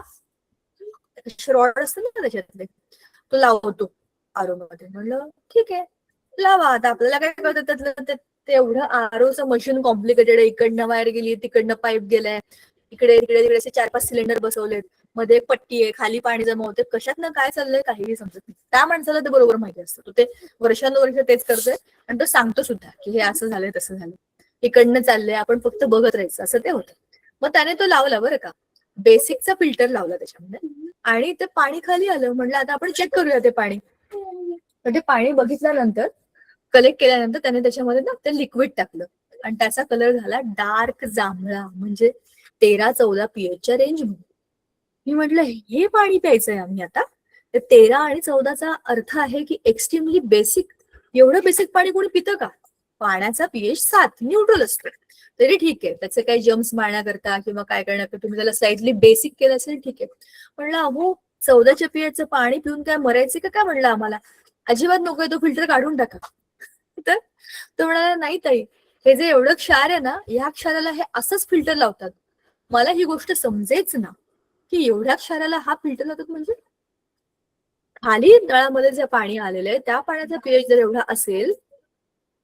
रॉड असतो ना त्याच्यातले तो लावतो आरो मध्ये. म्हणलं ठीक आहे लावा. आता आपल्याला काय कळतं त्यातलं ते एवढं आरोचं मशीन कॉम्प्लिकेटेड आहे, इकडनं वायर गेली, तिकडनं पाईप गेलाय, इकडे तिकडे तिकडे असे 4-5 सिलेंडर बसवलेत, मध्ये एक पट्टी आहे, खाली पाणी जमा होते, कशातनं काय चाललंय काहीही समजत नाही. त्या माणसाला ते बरोबर माहिती असतं, तो ते वर्षानुवर्ष तेच करतोय आणि तो सांगतो सुद्धा की हे असं झालंय तसं झालं, इकडनं चाललंय, आपण फक्त बघत राहायचं, असं ते होतं. मग त्याने तो लावला बरं का, बेसिकचा फिल्टर लावला त्याच्यामध्ये आणि ते पाणी खाली आलं. म्हणलं आता आपण चेक करूया ते पाणी. तर ते पाणी बघितल्यानंतर, कलेक्ट केल्यानंतर त्याने त्याच्यामध्ये ना ते लिक्विड टाकलं आणि त्याचा कलर झाला डार्क जांभळा, म्हणजे 13-14 pH रेंज मध्ये. मी म्हटलं हे पाणी प्यायचंय आम्ही आता. तर 13 आणि 14चा अर्थ आहे की एक्स्ट्रीमली बेसिक. एवढं बेसिक पाणी कोणी पितं का? पाण्याचा pH 7 न्यूट्रल असतो तरी ठीक आहे, त्याचे काही जम्स मारण्याकरता किंवा काय करण्याकरता तुम्ही त्याला स्लाइटली बेसिक केलं असेल ठीक आहे. म्हणलं अहो 14च्या pH पाणी पिऊन काय मरायचे का काय म्हणलं आम्हाला, अजिबात नकोय, तो फिल्टर काढून टाका. तर तो म्हणाला नाही ताई, हे जे एवढं क्षार आहे ना, या क्षाराला हे असंच फिल्टर लावतात. मला ही गोष्ट समजेच ना की एवढ्या क्षाराला हा फिल्टर लावतात. म्हणजे खाली नळामध्ये जे पाणी आलेलं आहे त्या पाण्याचा pH जर एवढा असेल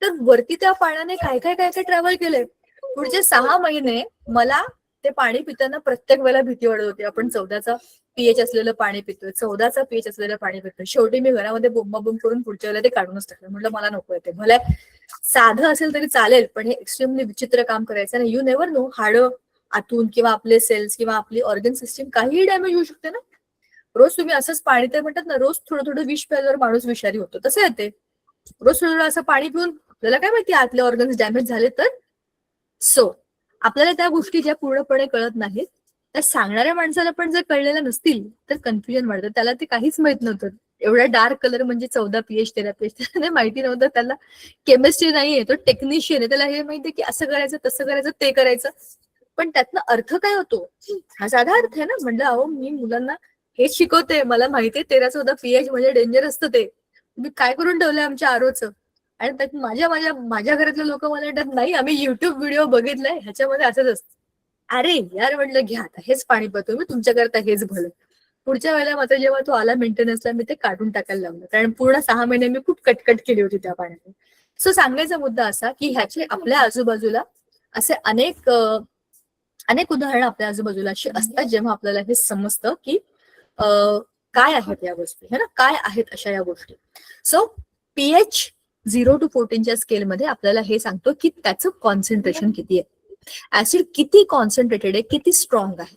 तर वरती त्या पाण्याने काय काय काय काय ट्रॅव्हल केलंय. पुढचे 6 महिने मला ते पाणी पिताना प्रत्येक वेळेला भीती वाटत होती, आपण 14चा pH असलेलं पाणी पितोय, 14चा pH असलेलं पाणी पितोय. शेवटी मी घरामध्ये बोंबाबोंब करून पुढच्या वेळेला ते काढूनच टाकलं. म्हटलं मला नको आहे ते, भले साधं असेल तरी चालेल, पण हे एक्स्ट्रीमली विचित्र काम करायचं नाही. यू नेव्हर नो, हाडं आतून किंवा आपले सेल्स किंवा आपली ऑर्गन सिस्टीम काहीही डॅमेज होऊ शकते ना. रोज तुम्ही असंच पाणी, ते म्हणतात ना रोज थोडं थोडं विष प्यायल्यावर माणूस विषारी होतो, तसं येते. रोज थोडं असं पाणी पिऊन आपल्याला काय माहिती आतले ऑर्गन्स डॅमेज झाले तर. सो आपल्याला त्या गोष्टी ज्या पूर्णपणे कळत नाहीत त्या सांगणाऱ्या माणसाला पण जर कळलेल्या नसतील तर कन्फ्युजन वाढतं. त्याला ते काहीच माहित नव्हतं, एवढा डार्क कलर म्हणजे 14 pH 13 pH त्याला माहिती नव्हतं. त्याला केमिस्ट्री नाहीये, तो टेक्निशियन आहे, त्याला हे माहितीये की असं करायचं तसं करायचं ते करायचं, पण त्यातनं अर्थ काय होतो हा साधा अर्थ आहे ना. म्हणलं अहो मी मुलांना हेच शिकवते, मला माहितीये 13-14 pH म्हणजे डेंजर असतं ते, तुम्ही काय करून ठेवलंय आमच्या आरोचं. आणि त्यात माझ्या माझ्या माझ्या घरातले लोक मला म्हणतात नाही आम्ही युट्यूब व्हिडिओ बघितलाय ह्याच्यामध्ये असंच असतं. अरे यार म्हटलं घ्या आता हेच पाणी पितो मी, तुमच्याकरता हेच भलं. पुढच्या वेळेला मात्र जेव्हा तो आला मेंटेनन्सला मी ते काढून टाकायला लावलं, कारण पूर्ण 6 महिने मी खूप कटकट केली होती त्या पाण्याने. सो सांगायचा मुद्दा असा की ह्याचे आपल्या आजूबाजूला असे अनेक उदाहरणं आपल्या आजूबाजूला अशी असतात जेव्हा आपल्याला हे समजतं की काय आहेत या गोष्टी, है ना, काय आहेत अशा या गोष्टी. सो pH 0 to 14च्या स्केलमध्ये आपल्याला हे सांगतो की त्याचं कॉन्सन्ट्रेशन किती आहे, ऍसिड किती कॉन्सन्ट्रेटेड आहे, किती स्ट्रॉंग आहे.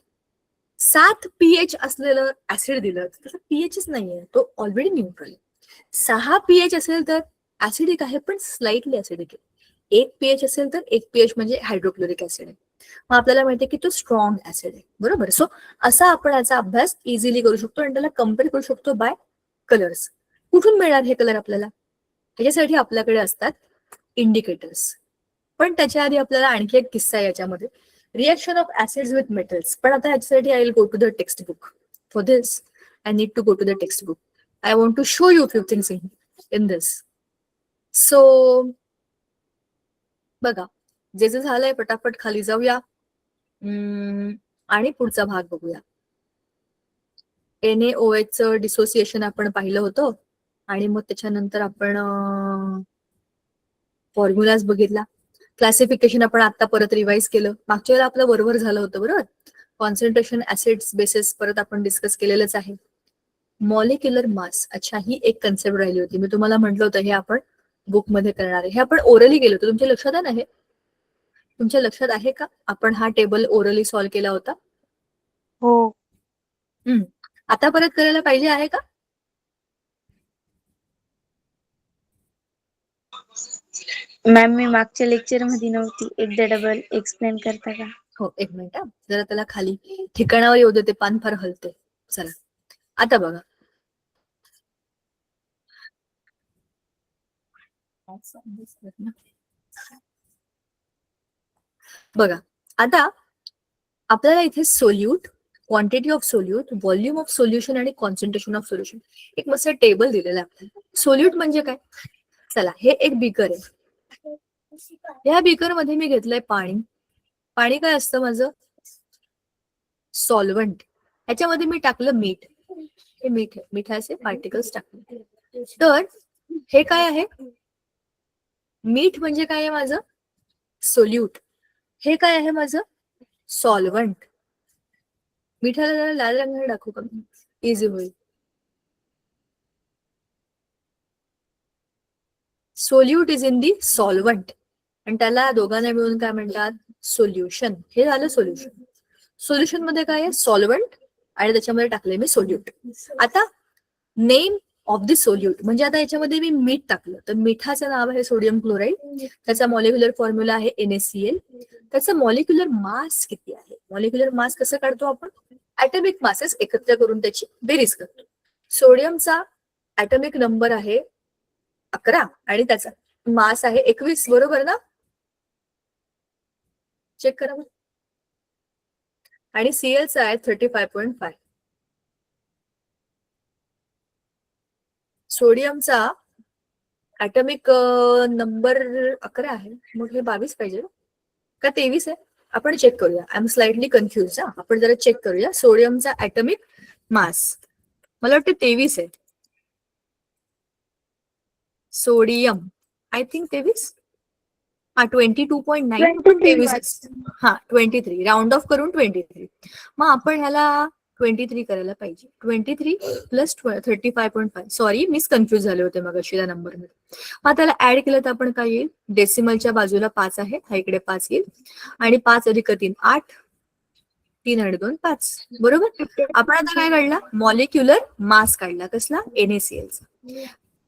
7 pH असलेलं ऍसिड दिलं तर pHच नाहीये, तो ऑलरेडी न्यूट्रल आहे. 6 pH असेल तर ऍसिडिक आहे पण स्लाइटली ऍसिडिक आहे. 1 pH असेल तर 1 pH म्हणजे हायड्रोक्लोरिक ऍसिड आहे. मग आपल्याला माहितीये की तो स्ट्रॉंग ऍसिड आहे, बरोबर. सो असा आपण याचा अभ्यास इझिली करू शकतो आणि त्याला कम्पेअर करू शकतो बाय कलर्स. कुठून मिळणार हे कलर आपल्याला? ह्याच्यासाठी आपल्याकडे असतात इंडिकेटर्स. पण त्याच्या आधी आपल्याला आणखी एक किस्सा आहे याच्यामध्ये, reaction of acids with metals. पण आता ह्याच्यासाठी I will go to the text book. For this I need to go to the text book. I want to show you few things in this. So बघा, जे जे झालंय पटापट खाली जाऊया आणि पुढचा भाग बघूया. NaOH चं डिसोसिएशन आपण पाहिलं होतं आणि मग त्याच्यानंतर आपण फॉर्म्युलाज बघितला. क्लासिफिकेशन आपण आता परत रिवाइज केलं. मागच्या वेळेला आपलं बरोबर झालं होतं, बरोबर. कॉन्सन्ट्रेशन, ऍसिड्स, बेसिस परत आपण डिस्कस केलेलंच आहे. मॉलिक्युलर मास, अच्छा ही एक कन्सेप्ट राहिली होती. मी तुम्हाला म्हटलं होतं हे आपण बुकमध्ये करणार आहे. हे आपण ओरली गेलो होतं, तुमच्या लक्षात आहे ना? हे तुमच्या लक्षात आहे का आपण हा टेबल ओरली सॉल्व्ह केला होता? हो. आता परत करायला पाहिजे आहे का? मॅम मी मागच्या लेक्चर मध्ये नव्हती, एकदा डबल एक्सप्लेन करता का? हो, एक मिनिट हा. जरा त्याला खाली ठिकाणावर येऊ दे, ते पान फार हलते. चला आता बघा. बघा आता आपल्याला इथे solute, quantity of solute, volume of solution आणि कॉन्सन्ट्रेशन ऑफ सोल्युशन एक मस्त टेबल दिलेला आहे आपल्याला. सोल्यूट म्हणजे काय? चला, हे एक बीकर आहे. या बीकर मध्ये मी घेतलंय पाणी. पाणी काय असतं माझं? सॉल्व्हंट. ह्याच्यामध्ये मी टाकलं मीठ. हे मीठ आहे, मिठाचे पार्टिकल्स टाकले. तर हे काय आहे? मीठ म्हणजे काय आहे माझं? सोल्यूट. हे काय आहे माझं? सॉल्व्हंट. मिठाला जरा लाल रंगाने दाखवू का? इझी होईल. Solute is in the solvent आणि त्याला दोघांना मिळून काय म्हणतात? सोल्युशन. हे झालं सोल्युशन. सोल्युशन मध्ये काय आहे? सॉल्व्हंट आणि त्याच्यामध्ये टाकले मी सोल्यूट. आता नेम ऑफ द सोल्यूट म्हणजे आता याच्यामध्ये मी मीठ टाकलं, तर मिठाचं नाव आहे सोडियम क्लोराईड. त्याचा मॉलिक्युलर फॉर्म्युला आहे NaCl. त्याचा मॉलिक्युलर मास किती आहे? मॉलिक्युलर मास कसं काढतो आपण? ऍटॉमिक मासेस एकत्र करून त्याची बेरीज करतो. सोडियमचा ऍटॉमिक नंबर आहे 11 आणि त्याचा मास आहे 21, बरोबर ना? चेक करा. आणि Clचा आहे 35.5. सोडियमचा ऍटॉमिक नंबर 11 आहे, मग हे 22 पाहिजे का 23 आहे? आपण चेक करूया. I am slightly confuse. आपण जरा चेक करूया. सोडियमचा ऍटॉमिक मास मला वाटतं 23 आहे. Sodium I think 23. हा 22.9 पण 23. हा 23 राऊंड ऑफ करून 23. मग आपण ह्याला 23 करायला पाहिजे. 23 प्लस 35.5. सॉरी, मिस कन्फ्युज झाले होते मग अशी त्या नंबर मध्ये. मग त्याला ऍड केलं तर आपण काय येईल? डेसिमलच्या बाजूला 5 आहे, हा इकडे 5 येईल आणि 5 अधिक 3 8, 3 आणि 2 5, बरोबर. आपण आता काय काढला? मॉलिक्युलर मास काढला. कसला? NaClचा.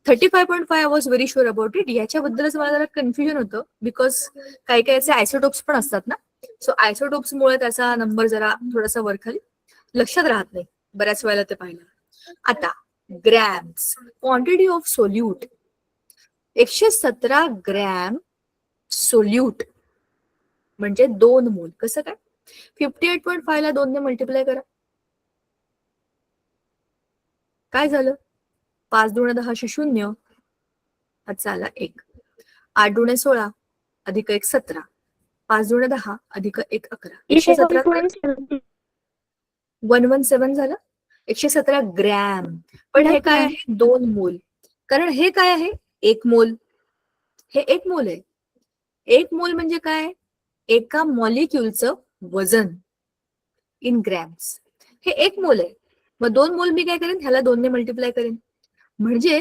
35.5 I was very sure about it. याच्याबद्दलच मला जरा कन्फ्युजन होतं, बिकॉज काही काही असे आयसोटोप्स पण असतात ना, सो आयसोटोप्समुळे त्याचा नंबर जरा थोडासा वरखाली लक्षात राहत नाही, बऱ्याच वेळेला ते पाहिलं. आता grams, quantity of solute 117 gram solute म्हणजे 2 मोल. कसं काय? 58.5 ला 2 ने मल्टिप्लाय करा. काय झालं? 5 दुणे 10 0. हातचा आला 1. 8 दुणे 16 अधिक 1 17. 5 दुणे 10 अधिक 1 11. 117 117 झालं. 117 ग्रॅम. पण हे काय आहे? 2 मोल. कारण हे काय आहे? 1 मोल. हे 1 मोल आहे. 1 मोल म्हणजे काय? एका मॉलिक्युलचं वजन इन ग्रॅम्स. हे 1 मोल आहे. मग 2 मोल मी काय करेन? ह्याला 2 ने मल्टिप्लाय करेन. म्हणजे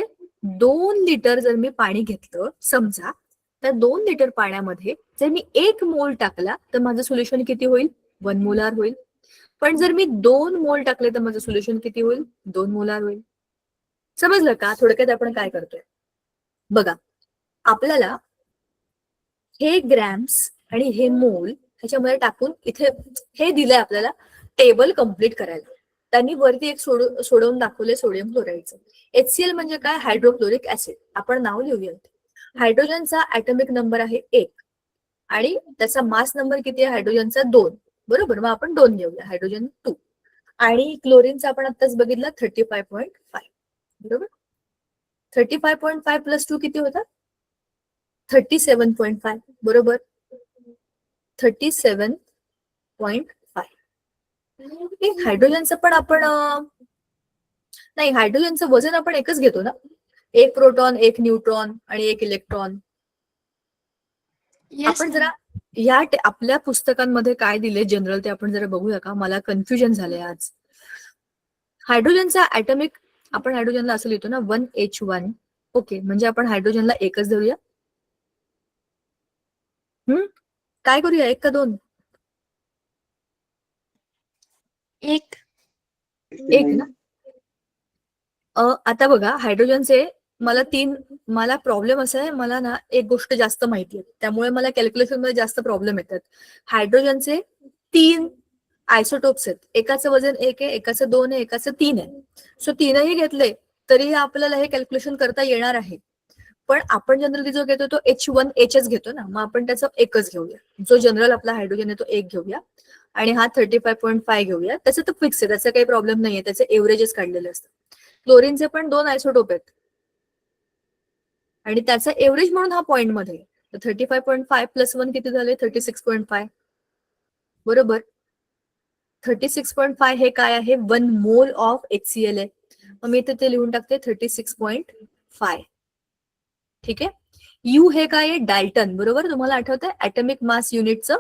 2 लिटर जर मी पाणी घेतलं समजा, तर 2 लिटर पाण्यामध्ये जर मी 1 मोल टाकला तर माझं सोल्युशन किती होईल? 1 मोलार होईल. पण जर मी 2 मोल टाकले तर माझं सोल्युशन किती होईल? 2 मोलार होईल. समजलं का? थोडक्यात आपण काय करतोय बघा. आपल्याला हे ग्रॅम्स आणि हे मोल ह्याच्यामध्ये टाकून इथे हे दिलंय आपल्याला टेबल कम्प्लीट करायला. त्यांनी वरती एक सोडवून दाखवले सोडियम क्लोराईडचं. HCl म्हणजे काय? Hydrochloric acid. आपण नाव लिहूयात. हायड्रोजनचा ऍटॉमिक नंबर आहे 1 आणि त्याचा मास नंबर किती आहे? हायड्रोजनचा 2, बरोबर. मग आपण 2 घेऊया. हायड्रोजन 2 आणि क्लोरीनचा आपण आत्ताच बघितलं 35.5, बरोबर. 35.5 प्लस 2 किती होता? 37.5, बरोबर. 37.5. हायड्रोजनचं पण आपण नाही, हायड्रोजनचं वजन आपण एकच घेतो ना. 1 प्रोटॉन, 1 न्यूट्रॉन आणि 1 इलेक्ट्रॉन. आपण जरा या आपल्या पुस्तकांमध्ये काय दिले जनरल ते आपण जरा बघूया का? मला कन्फ्युजन झालंय आज. हायड्रोजनचा ऍटॉमिक आपण हायड्रोजनला असं लिहितो ना 1H1. ओके, म्हणजे आपण हायड्रोजनला एकच धरूया. काय करूया? 1 का 2? 1 1 ना. आता बघा, हायड्रोजनचे मला प्रॉब्लेम असा आहे, मला ना एक गोष्ट जास्त माहिती आहे, त्यामुळे मला कॅल्क्युलेशन मध्ये जास्त प्रॉब्लेम येतात. हायड्रोजनचे 3 आयसोटोप्स आहेत, एकाचं वजन 1 आहे, एकाचं 2 आहे, एकाचं 3 आहे. सो तीनही घेतले तरी आपल्याला हे कॅल्क्युलेशन करता येणार आहे. पण आपण जनरली जो घेतो तो H1Hच घेतो ना, मग आपण त्याचं एकच घेऊया. जो जनरल आपला हायड्रोजन आहे तो एक घेऊया आणि हा 35.5 घेऊया. त्याचं तर फिक्स आहे, त्याचा काही प्रॉब्लेम नाहीये, त्याचे एव्हरेजेस काढलेले असतात. क्लोरीनचे पण 2 आयसोटोप आहेत आणि त्याचा एव्हरेज म्हणून हा पॉइंट मध्ये 35.5 प्लस 1 किती झाले 36.5 बरोबर. 36.5 हे काय आहे 1 मोल ऑफ HCl आहे. मग मी ते लिहून टाकते 36.5. ठीक आहे. यू हे काय आहे डाल्टन बरोबर. तुम्हाला आठवतंय ऍटॉमिक मास युनिटचं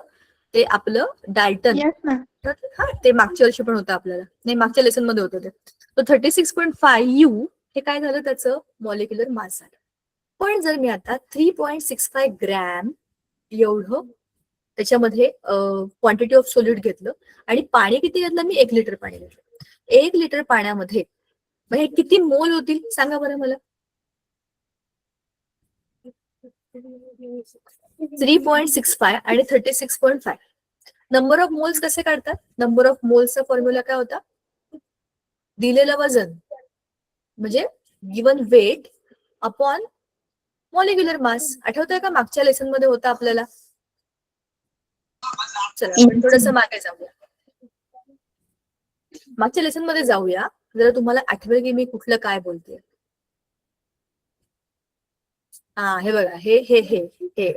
ते आपलं डाल्टन. Yes ma'am. हा ते मागच्या वर्षी पण होतं आपल्याला, नाही मागच्या लेसन मध्ये होतं ते. तो 36.5 यू हे काय झालं त्याचं मॉलिक्युलर मास झालं. पण जर मी आता 3.65 ग्रॅम एवढं त्याच्यामध्ये क्वांटिटी ऑफ सोल्यूट घेतलं आणि पाणी किती घेतलं मी 1 लिटर पाणी घेतलं. 1 लिटर पाण्यामध्ये हे किती मोल होतील सांगा बरं मला. 3.65 आणि 36.5. नंबर ऑफ मोल्स कसे काढतात. नंबर ऑफ मोल्सचा फॉर्म्युला काय होता दिलेलं वजन म्हणजे given weight upon molecular mass. आठवतंय का मागच्या लेसन मध्ये होता आपल्याला. चला आपण थोडस मागे जाऊया, मागच्या लेसन मध्ये जाऊया जरा तुम्हाला आठवेल की मी कुठलं काय बोलते. हा हे बघा हे हे हे हे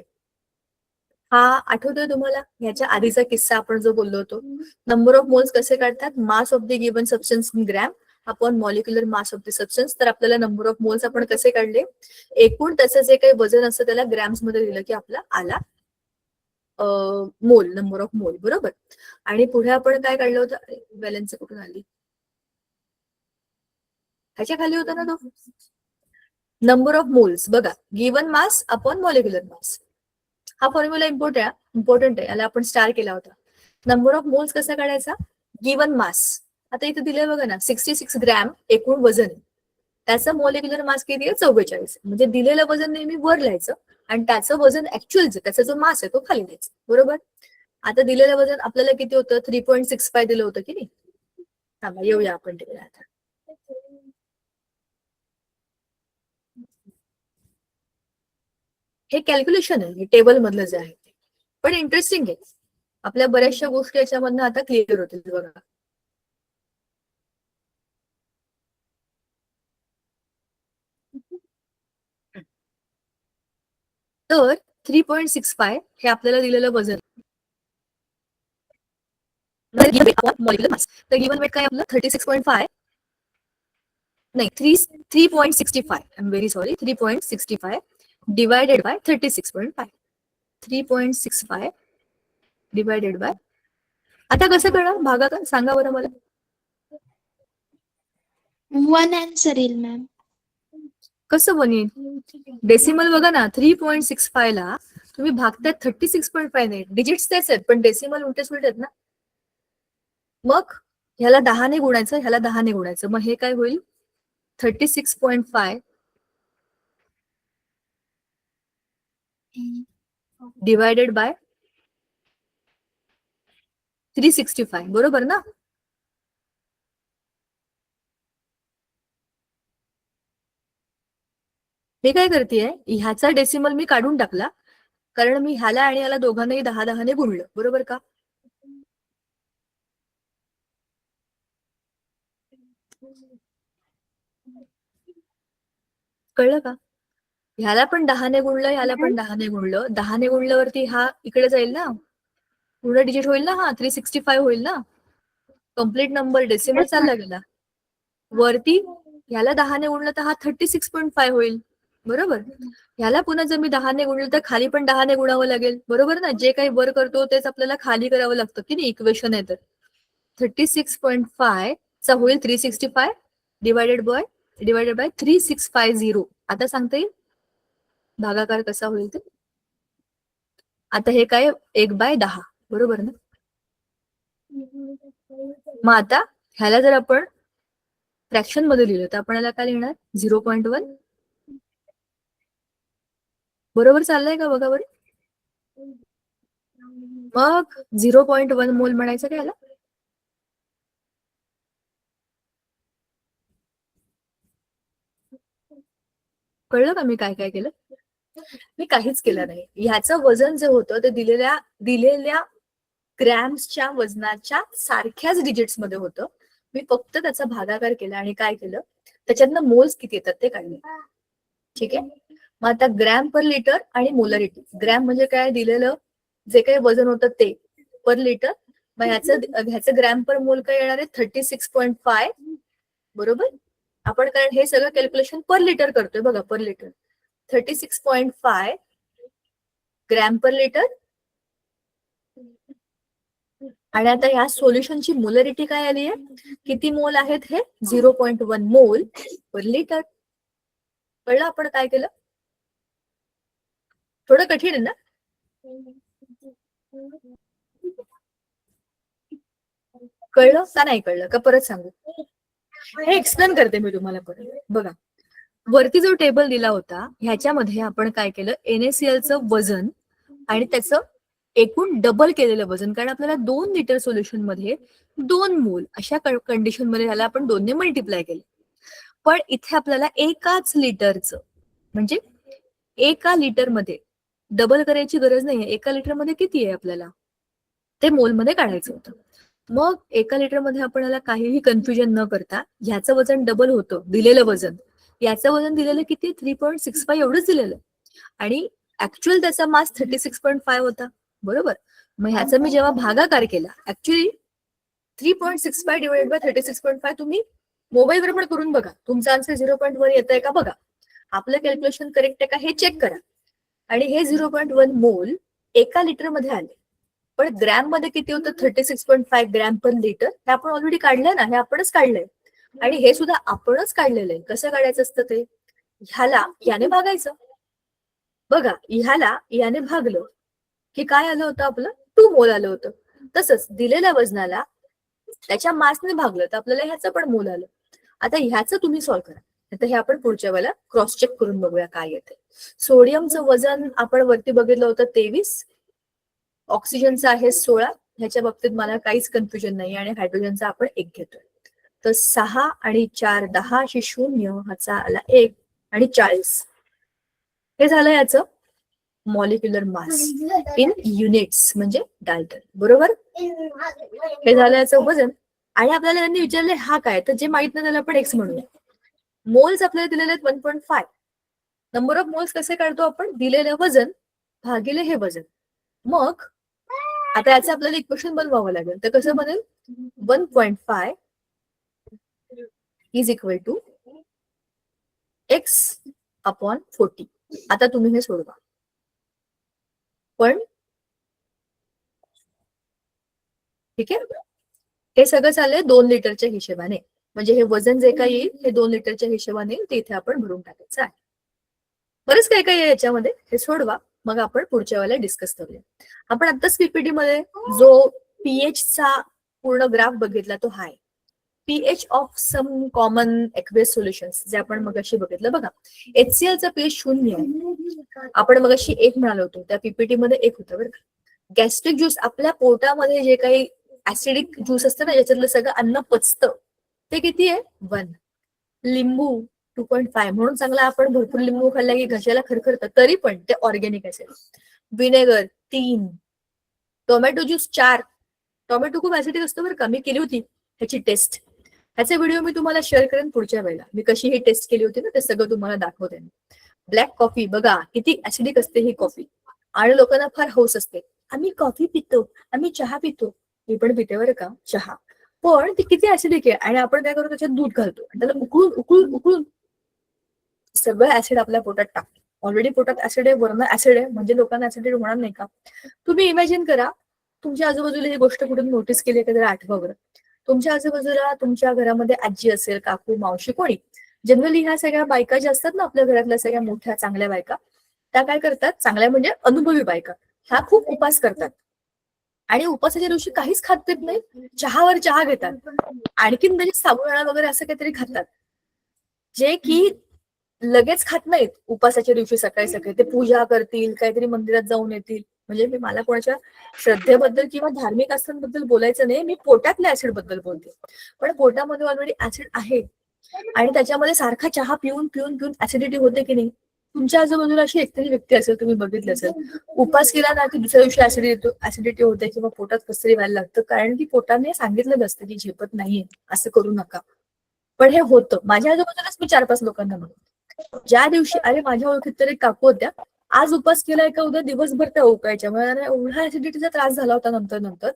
हा आठवतोय तुम्हाला. ह्याच्या आधीचा किस्सा आपण जो बोललो होतो. नंबर ऑफ मोल्स कसे काढतात mass of the given substance in gram upon molecular mass of the substance. तर आपल्याला नंबर ऑफ मोल्स आपण कसे काढले एकूण त्याचं जे काही वजन असतं त्याला ग्रॅम्स मध्ये दिलं की आपला आला मोल नंबर ऑफ मोल बरोबर. आणि पुढे आपण काय काढलं होतं बॅलन्स कुठून आली ह्याच्या खाली होता ना तो नंबर ऑफ मोल्स बघा गिवन मास अपॉन मॉलिक्युलर मास. हा फॉर्म्युला इम्पॉर्टंट आहे, याला आपण स्टार केला होता. नंबर ऑफ मोल्स कसा काढायचा गिवन मास. आता इथे दिलंय बघा ना 66 ग्रॅम एकूण वजन आहे, त्याचं मॉलिक्युलर मास किती आहे 44. म्हणजे दिलेलं वजन नेहमी वर लिहायचं आणि त्याचं वजन ऍक्च्युअल त्याचा जो मास आहे तो खाली लिहायचा बरोबर. आता दिलेलं वजन आपल्याला किती होतं 3.65 दिलं होतं की नाही. थांबा येऊया आपण तिकडे आता. हे कॅल्क्युलेशन आहे, हे टेबल मधलं जे आहे ते पण इंटरेस्टिंग आहे. आपल्या बऱ्याचशा गोष्टी याच्यामधनं आता क्लिअर होतील बघा. तर 3.65 हे आपल्याला दिलेलं वजन मॉलिक्युलर मास. तर गिवन वेट काय आपलं 36.5 नाही 3.65 I am very sorry 3.65 divided by 36.5. 3.65 divided by आता कसं कळणार भागाकार सांगा बरं मला. 1 आन्सर येईल मॅम. कसं बनेल डेसिमल बघा ना 3.65 ला तुम्ही भागताय 36.5 नाही डिजिट्स तेच आहेत पण डेसिमल उलटे सुलट आहेत ना. मग ह्याला 10 ने गुणायचं ह्याला 10 ने गुणायचं मग हे काय होईल 36.5 डिवायडेड बाय 365 बरोबर ना. मी काय करतेय ह्याचा डेसिमल मी काढून टाकला कारण मी ह्याला आणि याला दोघांनाही 10 ने गुणलं बरोबर का. कळलं का. ह्याला पण 10 ने गुणलं ह्याला पण 10 ने गुणलं 10 ने गुणल्यावरती हा इकडे जाईल ना पूर्ण डिजिट होईल ना. हा 365 होईल ना. कम्प्लीट नंबर डेसिमल चालला गेला वरती. ह्याला 10 ने गुणलं तर हा 36.5 होईल बरोबर. ह्याला पुन्हा जर मी 10 ने गुणलं तर खाली पण 10 ने गुणावं लागेल बरोबर ना. जे काही वर करतो तेच आपल्याला खाली करावं लागतं की नाही इक्वेशन आहे तर 36.5 चा होईल 365 डिवायडेड बाय 3650. आता सांगता येईल भागाकार कसा होईल ते. आता हे काय 1/10 बरोबर ना. मग आता ह्याला जर आपण फ्रॅक्शन मध्ये लिहिलं तर आपण याला काय लिहिणार 0.1 बरोबर चाललंय का बघा बरं. मग 0.1 मोल म्हणायचं का याला? कळलं का मी काय काय केलं? मी काहीच केलं नाही. ह्याचं वजन जे होतं ते दिलेल्या ग्रॅम्सच्या वजनाच्या सारख्याच डिजिट्स मध्ये होतं. मी फक्त त्याचा भागाकार केला आणि काय केलं, त्याच्यातनं मोल्स किती येतात ते काढले. ठीक आहे. मग आता ग्रॅम पर लिटर आणि मोलरिटी. ग्रॅम म्हणजे काय, दिलेलं जे काही वजन होतं ते पर लिटर. मग ह्याचं ग्रॅम पर मोल काय येणार आहे, 36.5. बरोबर. आपण कारण हे सगळं कॅल्क्युलेशन पर लिटर करतोय बघा, per litre 36.5 gram per litre. आणि आता ह्या सोल्युशनची मोलरिटी काय आली आहे, किती मोल आहेत हे, 0.1 मोल पर लिटर. कळलं आपण काय केलं? थोडं कठीण आहे ना? कळलं का नाही कळलं का परत सांगू? हे एक्सप्लेन करते मी तुम्हाला परत. बघा, वरती जो टेबल दिला होता ह्याच्यामध्ये आपण काय केलं, NaClचं वजन आणि त्याचं एकूण डबल केलेलं वजन, कारण आपल्याला 2 लिटर सोल्युशन मध्ये 2 मोल अशा कंडिशन मध्ये झाला, आपण 2ने मल्टिप्लाय केले. पण इथे आपल्याला एकाच लिटरचं म्हणजे एका लिटर मध्ये डबल करायची गरज नाहीये. एका लिटर मध्ये किती आहे आपल्याला ते मोल मध्ये काढायचं होतं. मग एका लिटर मध्ये आपल्याला काहीही कन्फ्युजन न करता ह्याचं वजन डबल होतं, दिलेलं वजन. याचं वजन दिलेलं किती, 3.65 एवढंच दिलेलं. आणि ऍक्च्युअल त्याचा मास 36.5 होता. बरोबर. मग ह्याचा मी जेव्हा भागाकार केला, ऍक्च्युअली 3.65 डिवाइडेड बाय 36.5 तुम्ही मोबाईलवर पण करून बघा, तुमचा आन्सर 0.1 येत आहे का बघा, आपलं कॅल्क्युलेशन करेक्ट आहे का हे चेक करा. आणि हे 0.1 मोल एका लिटर मध्ये आले. पण ग्रॅम मध्ये किती होतं, 36.5 ग्रॅम पर लिटर. हे आपण ऑलरेडी काढलंय ना, हे आपणच काढलंय. आणि हे सुद्धा आपणच काढलेलं आहे. कसं काढायचं असतं ते, ह्याला याने भागायचं. बघा, ह्याला याने भागलं की काय आलं होतं आपलं, 2 मोल आलं होतं. तसंच दिलेल्या वजनाला त्याच्या मासने भागलं तर आपल्याला ह्याचं पण मोल आलं. आता ह्याचं तुम्ही सॉल्व्ह करा. आता हे आपण पुढच्या वेळेला क्रॉस चेक करून बघूया काय येते. सोडियमचं वजन आपण वरती बघितलं होतं 23, ऑक्सिजनचं आहे 16. ह्याच्या बाबतीत मला काहीच कन्फ्युजन नाही. आणि हायड्रोजनचा आपण 1 घेतोय. तर 6 आणि 4 10 अशी 0, ह्याचा आला 1 आणि 40. हे झालं याचं मॉलिक्युलर मास इन युनिट्स म्हणजे डाल्टन. बरोबर. हे झालं याचं वजन. आणि आपल्याला त्यांनी विचारले हा काय, तर जे माहित नाही त्याला आपण एक्स म्हणूया. मोल्स आपल्याला दिलेले आहेत 1.5. नंबर ऑफ मोल्स कसे काढतो आपण, दिलेलं वजन भागिले हे वजन. मग आता याचं आपल्याला इक्वेशन बनवावं लागेल. तर कसं बनेल, 1.5 is equal to x upon 40. आता तुम्ही हे सोडवा. पण ठीक आहे, हे सगळं चाललंय 2 लिटरच्या हिशोबाने. म्हणजे हे वजन जे काही येईल हे 2 लिटरच्या हिशोबाने येईल, ते इथे आपण भरून टाकायचं आहे. बरंच काय काय आहे याच्यामध्ये, हे सोडवा. मग आपण पुढच्या वेळेला डिस्कस करूया. आपण आताच पीपीटी मध्ये जो पीएचचा पूर्ण ग्राफ बघितला तो high, pH of some common aqueous solutions, जे आपण मगाशी बघितलं बघा. HClचा पीएच 0 आहे. आपण मगाशी 1 म्हणालो होतो, त्या पीपीटी मध्ये 1 होतं बरं का. गॅस्ट्रिक ज्यूस, आपल्या पोटामध्ये जे काही ऍसिडिक ज्यूस असतं ना, ज्याच्यातलं सगळं अन्न पचतं, ते किती आहे, 1. लिंबू 2.5. म्हणून चांगला आपण भरपूर लिंबू खाल्ला की घशाला खरखरतं, तरी पण ते ऑर्गॅनिक असेल. विनेगर 3. Tomato juice 4. टोमॅटो खूप ऍसिडिक असतो बरं का, मी केली होती ह्याची टेस्ट. ह्याचे व्हिडिओ मी तुम्हाला शेअर करेन पुढच्या वेळेला. मी कशी ही टेस्ट केली होती ना, ते सगळं तुम्हाला दाखवते. ब्लॅक कॉफी बघा किती ऍसिडिक असते ही कॉफी. आणि लोकांना फार हौस असते, आम्ही कॉफी पितो, आम्ही चहा पितो. मी पण पिते बरं का चहा, पण ती किती ऍसिडिक आहे. आणि आपण काय करतो, त्याच्यात दूध घालतो आणि त्याला उकळून उकळून उकळून सगळं ऍसिड आपल्या पोटात टाकतो. ऑलरेडी पोटात ऍसिड आहे, वरनं ऍसिड आहे, म्हणजे लोकांना ऍसिडिटी होणार नाही का. तुम्ही इमॅजिन करा, तुमच्या आजूबाजूला ही गोष्ट कुठून नोटीस केली का, जरा आठवा बरं. तुमच्या आजूबाजूला तुमच्या घरामध्ये आजी असेल, काकू, मावशी, कोणी. जनरली ह्या सगळ्या बायका ज्या असतात ना, आपल्या घरातल्या सगळ्या मोठ्या चांगल्या बायका, त्या काय करतात, चांगल्या म्हणजे अनुभवी बायका, ह्या खूप उपास करतात. आणि उपासाच्या दिवशी काहीच खात पित नाही, चहावर चहा घेतात, आणखीन म्हणजे साबुदाणा वगैरे असं काहीतरी खातात, जे की लगेच खात नाहीत उपासाच्या दिवशी सकाळी सकाळी. ते पूजा करतील, काहीतरी मंदिरात जाऊन येतील. म्हणजे मी मला कोणाच्या श्रद्धेबद्दल किंवा धार्मिक आस्थांबद्दल बोलायचं नाही, मी पोटातल्या ऍसिड बद्दल बोलते. पण पोटामध्ये ऑलरेडी ऍसिड आहे आणि त्याच्यामध्ये सारखा चहा पिऊन पिऊन पिऊन ऍसिडिटी होते की नाही. तुमच्या आजूबाजूला अशी एकतरी व्यक्ती असेल, तुम्ही बघितलं असेल, उपास केला ना की दुसऱ्या दिवशी ऍसिडिटी होते किंवा पोटात कसरी व्हायला लागतं, कारण की पोटाने सांगितलं असतं की झेपत नाहीये, असं करू नका. पण हे होतं. माझ्या आजूबाजूलाच मी 4-5 लोकांना बघते. ज्या दिवशी, अरे माझ्या ओळखीत तर एक काकू होत्या, आज उपास केलाय का उद्या दिवसभर त्या उकायच्या. मला एवढा ऍसिडिटीचा त्रास झाला होता. नंतर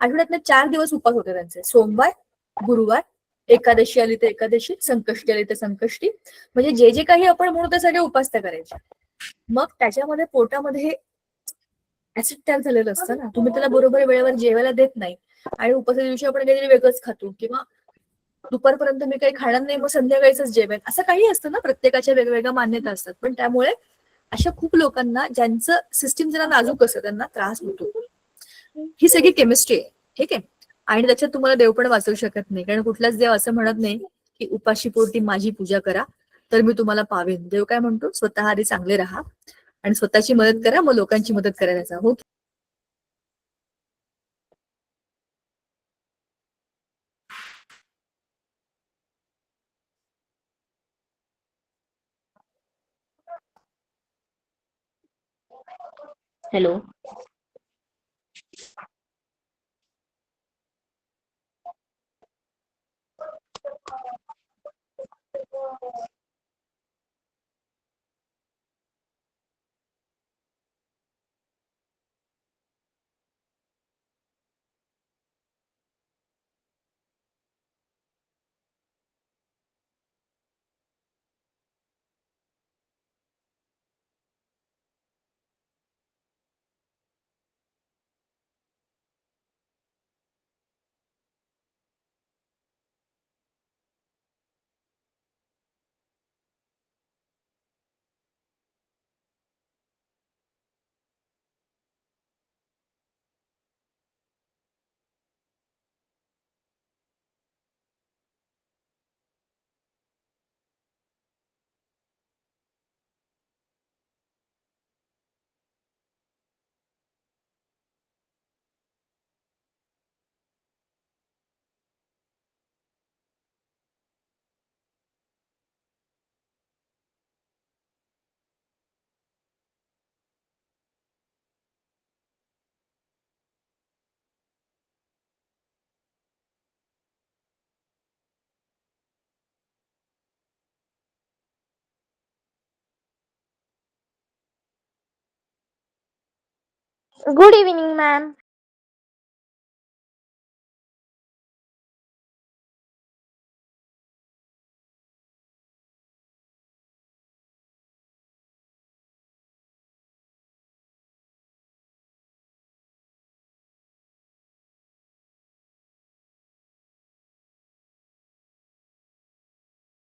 आठवड्यातनं 4 दिवस उपास होते त्यांचे, सोमवार, गुरुवार, एकादशी आली तर एकादशी, संकष्टी आली तर संकष्टी. म्हणजे जे जे काही आपण म्हणू ते सगळे उपास त्या करायच्या. मग त्याच्यामध्ये पोटामध्ये हे ऍसिड तयार झालेलं असतं ना, तुम्ही त्याला बरोबर वेळेवर जेवायला देत नाही आणि उपासाच्या दिवशी आपण काहीतरी वेगळंच खातो किंवा दुपारपर्यंत मी काही खाणार नाही, मग संध्याकाळीच जेवेन, असं काही असतं ना. प्रत्येकाच्या वेगवेगळ्या मान्यता असतात. पण त्यामुळे अशा खूप लोकांना, ज्यांचं सिस्टीम जरा नाजूक असतं, त्यांना त्रास होतो. ही सगळी केमिस्ट्री आहे, ठीक आहे. आणि त्याच्यात तुम्हाला देव पण वाचवू शकत नाही, कारण कुठलाच देव असं म्हणत नाही की उपाशी पोटी माझी पूजा करा तर मी तुम्हाला पावेन. देव काय म्हणतो, स्वतः आधी चांगले राहा आणि स्वतःची मदत करा, मग लोकांची मदत करायला जा. हो. हॅलो. Good evening ma'am.